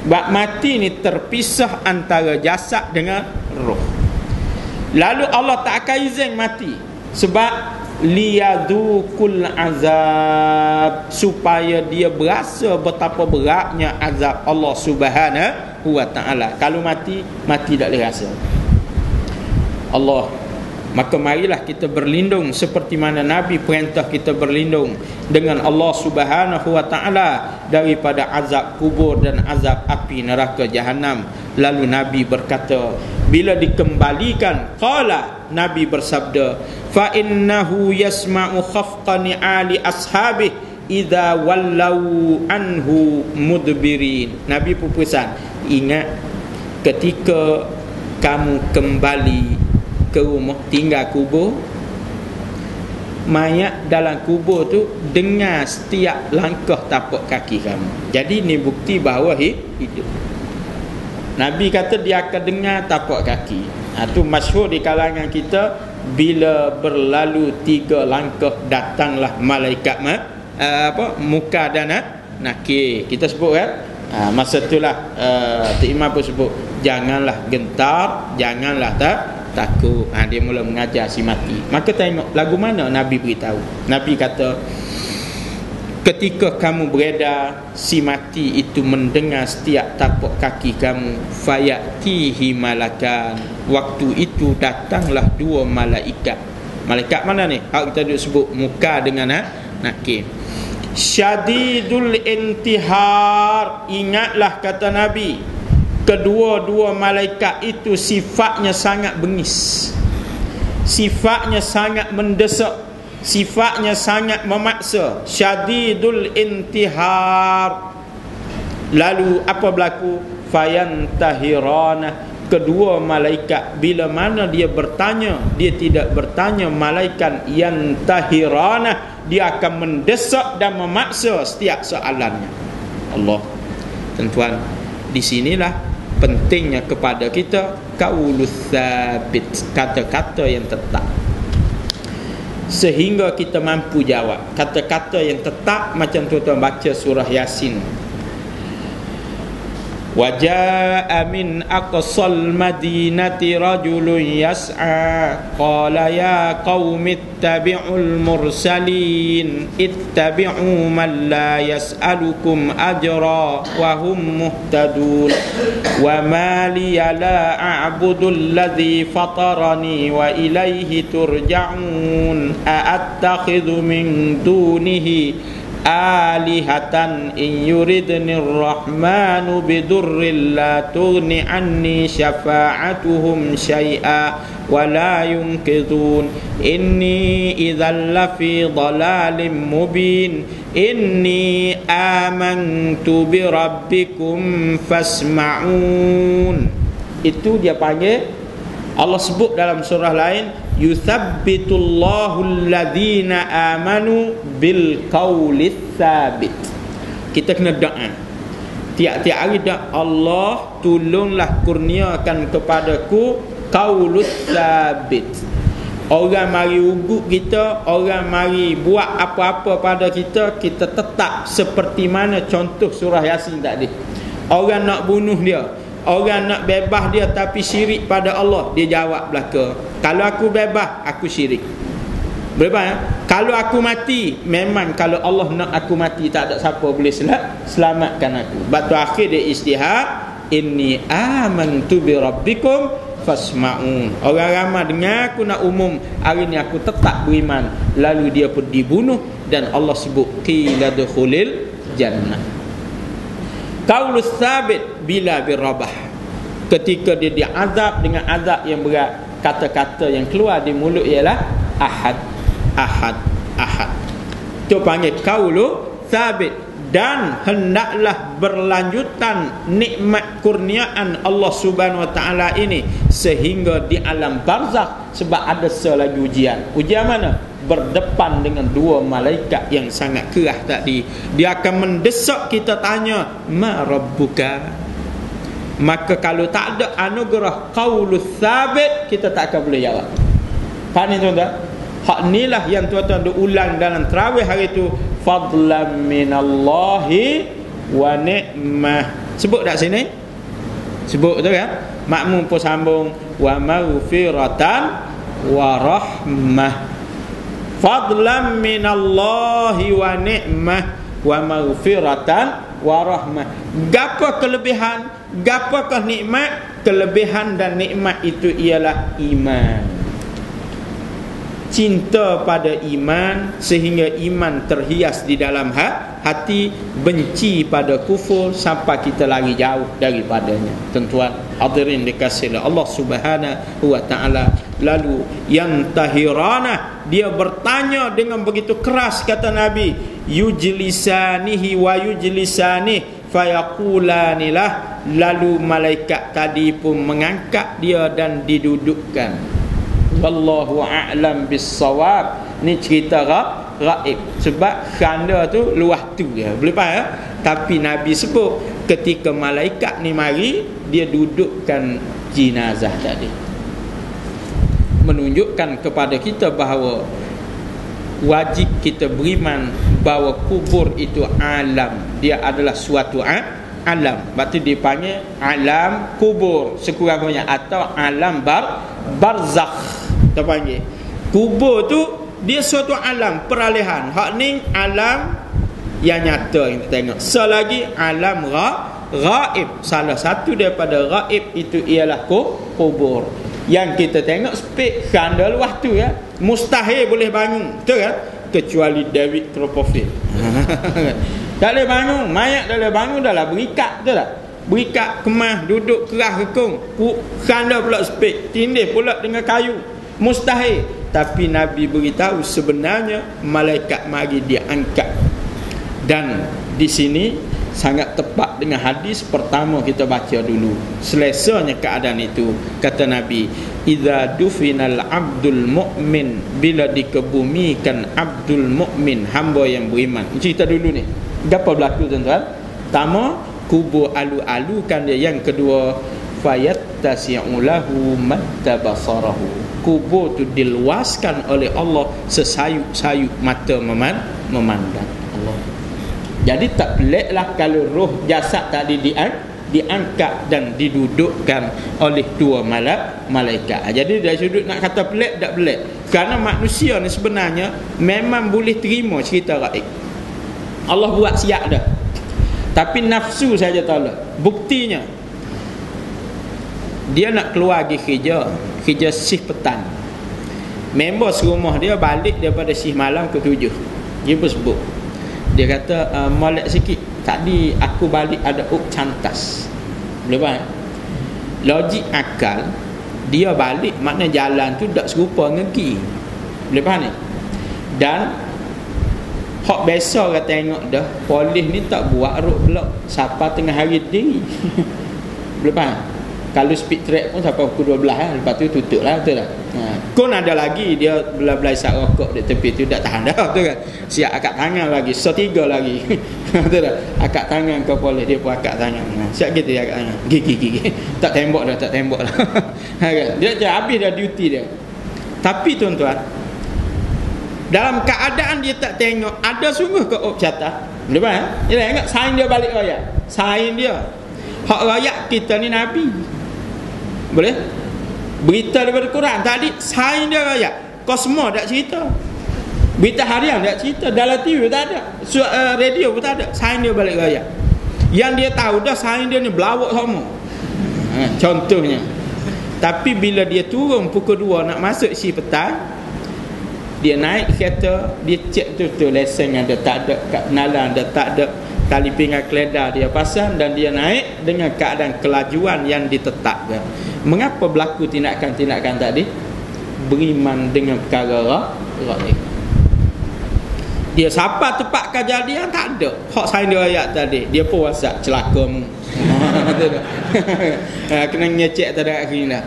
Sebab mati ni terpisah antara jasad dengan roh. Lalu Allah tak akan izin mati, sebab liyadukul azab, supaya dia berasa betapa beratnya azab Allah Subhanahu wa ta'ala. Kalau mati tak boleh rasa Allah. Maka marilah kita berlindung seperti mana Nabi perintah kita berlindung dengan Allah Subhanahu wa ta'ala daripada azab kubur dan azab api neraka jahanam. Lalu Nabi berkata, bila dikembalikan, qala, Nabi bersabda, fa innahu yasma'u khafqani ali ashabih idza wallau anhu mudbirin. Nabi berpesan, ingat ketika kamu kembali ke rumah, tinggal kubur, mayat dalam kubur tu dengar setiap langkah tapak kaki kamu. Jadi ni bukti bahawa hidup. Nabi kata dia akan dengar tapak kaki. Itu masyhur di kalangan kita, bila berlalu 3 langkah datanglah malaikat muka dan nakir. Kita sebut kan, masa itulah Tok Imam pun sebut, janganlah gentar, janganlah takut. Dia mula mengajar si mati. Maka tengok lagu mana Nabi beritahu. Nabi kata, ketika kamu beredar, si mati itu mendengar setiap tapak kaki kamu, fayatihi malakan. Waktu itu datanglah 2 malaikat. Malaikat mana ni? Hak kita duk sebut muka dengan nakir. Syadidul intihar. Ingatlah, kata Nabi, kedua-dua malaikat itu sifatnya sangat bengis, sifatnya sangat mendesak, sifatnya sangat memaksa. Syadidul intihar. Lalu apa berlaku? Fayantahirana. Kedua malaikat bila mana dia bertanya, dia tidak bertanya malaikat yantahirana, dia akan mendesak dan memaksa setiap soalannya. Allah, tuan-tuan, di sinilah pentingnya kepada kita qaulus tsabit, kata-kata yang tetap, sehingga kita mampu jawab. Kata-kata yang tetap macam tuan-tuan baca surah Yasin, waja'a min aqsal madinati rajulun yas'a qala ya qaumi ittabi'ul mursalin ittabi'u man la yas'alukum ajra wa hum muhtadun wa ma liya la a'budu alladhi fatarani wa ilayhi turja'un a'attakhidhu min dunihi alihatan in yuridnir rahmanu bidurrin la tughni anni syafa'atuhum syai'a wa la yunqidun inni idzal lafi dhalalin mubin inni amantu bi rabbikum fasma'un. Itu dia panggil, Allah sebut dalam surah lain, yuthabbitullahu alladhina amanu bil qawli tsabit. Kita kena doa tiap-tiap hari, doa, Allah tolonglah kurniakan kepadaku qaulus tsabit, Orang mari ugut kita, orang mari buat apa-apa pada kita, kita tetap seperti mana contoh surah Yasin tadi. Orang nak bunuh dia, orang nak bebas dia tapi syirik pada Allah, dia jawab belaka, kalau aku bebas aku syirik. Bebas ya? Kalau aku mati, memang kalau Allah nak aku mati, tak ada siapa boleh selamatkan aku. Batu akhir dia istihad, inni amantu bi rabbikum fasma'un. Orang ramai dengar aku nak umum, hari ni aku tetap beriman. Lalu dia pun dibunuh dan Allah sebut qila dukhulil jannah. Qaulus sabit bila birabah, ketika dia diazab dengan azab yang berat, kata-kata yang keluar di mulut ialah ahad, ahad, ahad. Itu panggil qaulu sabit. Dan hendaklah berlanjutan nikmat kurniaan Allah Subhanahu Wa Taala ini sehingga di alam barzakh, sebab ada selagi ujian. Ujian mana? Berdepan dengan dua malaikat yang sangat keras tadi. Dia akan mendesak kita tanya, ma rabbuka? Maka kalau tak ada anugerah qaulus sabit, kita tak akan boleh jawab. Faham ni tuan-tuan? Hak inilah yang tuan-tuan ulang dalam tarawih hari itu, fadlan minallahi wa ni'mah. Sebut tak sini? Sebut tu kan? Makmum pun sambung, wa maghfiratan wa rahmah. Fadlan minallahi wa ni'mah wa maghfiratan wa rahmah. Gapo kelebihan, gapakah nikmat? Kelebihan dan nikmat itu ialah iman. Cinta pada iman sehingga iman terhias di dalam hati, benci pada kufur sampai kita lari jauh daripadanya. Tuan-tuan hadirin dikasihi Allah Subhanahu Wa Taala. Lalu yang tahirana, dia bertanya dengan begitu keras, kata Nabi, yujlisanihi wa yujlisanih fayaqulanilah. Lalu malaikat tadi pun mengangkat dia dan didudukkan. Wallahu a'lam bis-shawab. Ni cerita gaib, sebab khanda tu luah tu dia, boleh faham ya? Tapi Nabi sebut ketika malaikat ni mari, dia dudukkan jenazah tadi, menunjukkan kepada kita bahawa wajib kita beriman bahawa kubur itu alam. Dia adalah suatu alam. Berarti dipanggil alam kubur sekurang-kurangnya, atau alam barzakh. Kita panggil kubur tu dia suatu alam peralihan. Hak ni alam yang nyata yang kita tengok. Selagi alam ghaib, salah satu daripada ghaib itu ialah kubur. Yang kita tengok spek khanda luah tu ya, mustahil boleh bangun, betul kan? Kecuali David Copperfield. Tak boleh bangun, mayat tak boleh bangun, dah lah berikat, betul tak? Berikat, kemas, duduk kerah kekung, khanda pula spek, tindih pula dengan kayu, mustahil. Tapi Nabi beritahu sebenarnya malaikat mari dia angkat. Dan di sini sangat tepat dengan hadis pertama kita baca dulu. Selesanya keadaan itu, kata Nabi, idza dufinal abdul mu'min, bila dikebumikan abdul mu'min, hamba yang beriman. Cerita dulu ni, apa berlaku tuan-tuan? Pertama, kubur alu-alukan dia. Yang kedua, fayattasi'u lahu madda basarahu, kubur tu diluaskan oleh Allah sesayup-sayup mata memandang Allah. Jadi tak peliklah kalau roh jasad tadi diangkat dan didudukkan oleh dua malaikat. Jadi dari sudut nak kata pelik, tak pelik, kerana manusia ni sebenarnya memang boleh terima cerita gaib. Allah buat siap dah, tapi nafsu saja tolak. Buktinya, dia nak keluar pergi kerja shift petang. Member serumah dia balik daripada shift malam ke 7. Dia pun sebut, dia kata, molek sikit, tadi aku balik ada cantas. Boleh faham? Logik akal, dia balik makna jalan tu tak serupa dengan pergi. Boleh faham ni? Dan hak biasa kata tengok dah, polis ni tak buat road block siapa tengah hari tinggi. Boleh faham? Kalau speed track pun sampai pukul 12 lah. Lepas tu tutup lah, betul tak? Kon ada lagi dia belai-belai isap rokok di tepi tu, tak tahan dah, betul kan? Siap akak tangan lagi, tiga lagi. Betul tak? Akak tangan ke polis, dia pun akak tangan. Siap gitu ya akak tangan. Gigi. Tak tembok dah. Dia macam habis dah duty dia. Tapi tuan-tuan, dalam keadaan dia tak tengok, ada sungguh ke jatah. Boleh faham? Dia ingat sain dia balik raya. Sain dia. Hak rakyat kita ni Nabi. Boleh? Berita daripada Quran tadi sain dia rakyat. Kau semua tak cerita. Berita harian tak cerita, dalam TV tak ada, radio pun tak ada. Sain dia balik raya. Yang dia tahu dah sain dia ni belawak semua. Contohnya. Tapi bila dia turun pukul 2 nak masuk si petang, dia naik kereta, dia cek betul-betul lesen ada tak ada, kad kenalan ada tak ada, tali pinggang keledar dia pasang, dan dia naik dengan keadaan kelajuan yang ditetapkan. Mengapa berlaku tindakan-tindakan tadi? Beriman dengan perkara raib. Dia siapa tepat kejadian tak ada. Hak sain dia ayat tadi, dia pun WhatsApp celakamu. Kena ngecek tadi akhirnya.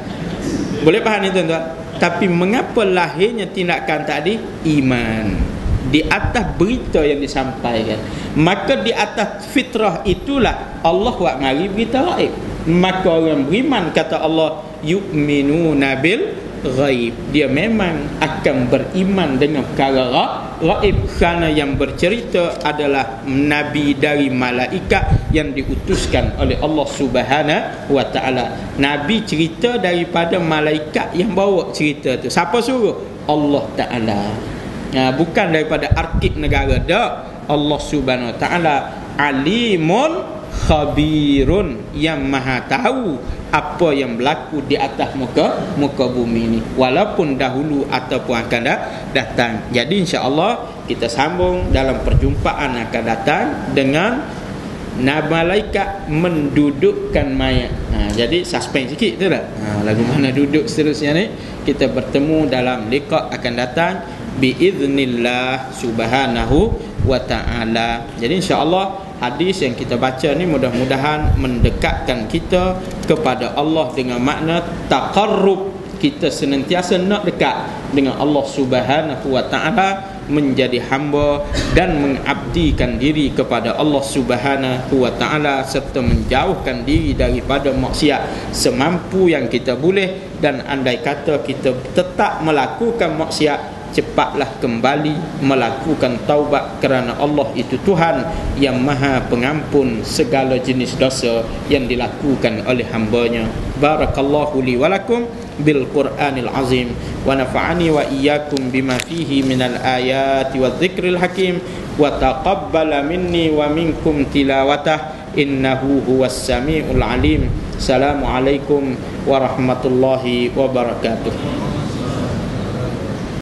Boleh faham ni tuan-tuan? Tapi mengapa lahirnya tindakan tadi? Iman di atas berita yang disampaikan. Maka di atas fitrah itulah Allah buat mari berita gaib. Maka orang beriman, kata Allah, yu'minuna bil ghaib, dia memang akan beriman dengan perkara ghaib, kerana yang bercerita adalah nabi dari malaikat yang diutuskan oleh Allah Subhanahu wa taala. Nabi cerita daripada malaikat yang bawa cerita tu. Siapa suruh? Allah Taala. Bukan daripada arkib negara dah. Allah Subhanahu wa taala alimun khabirun, yang maha tahu apa yang berlaku di atas muka bumi ini, walaupun dahulu ataupun akan datang. Jadi insya-Allah kita sambung dalam perjumpaan akan datang dengan malaikat mendudukkan mayat. Jadi suspend sikit tu lah. Lagu mana duduk seterusnya ni kita bertemu dalam liqa akan datang biiznillah subhanahu wa ta'ala. Jadi insya-Allah hadis yang kita baca ni mudah-mudahan mendekatkan kita kepada Allah dengan makna taqarrub. Kita senantiasa nak dekat dengan Allah Subhanahu wa taala, menjadi hamba dan mengabdikan diri kepada Allah Subhanahu wa taala, serta menjauhkan diri daripada maksiat semampu yang kita boleh. Dan andai kata kita tetap melakukan maksiat, cepatlah kembali melakukan taubat, kerana Allah itu Tuhan yang maha pengampun segala jenis dosa yang dilakukan oleh hambanya. Barakallahu li walakum bil Qur'anil azim, wa nafa'ani wa iyyakum bima fihi minal ayati wa dzikril hakim, wa taqabbala minni wa minkum tilawatah, innahu huwas samiul alim. Assalamualaikum warahmatullahi wabarakatuh.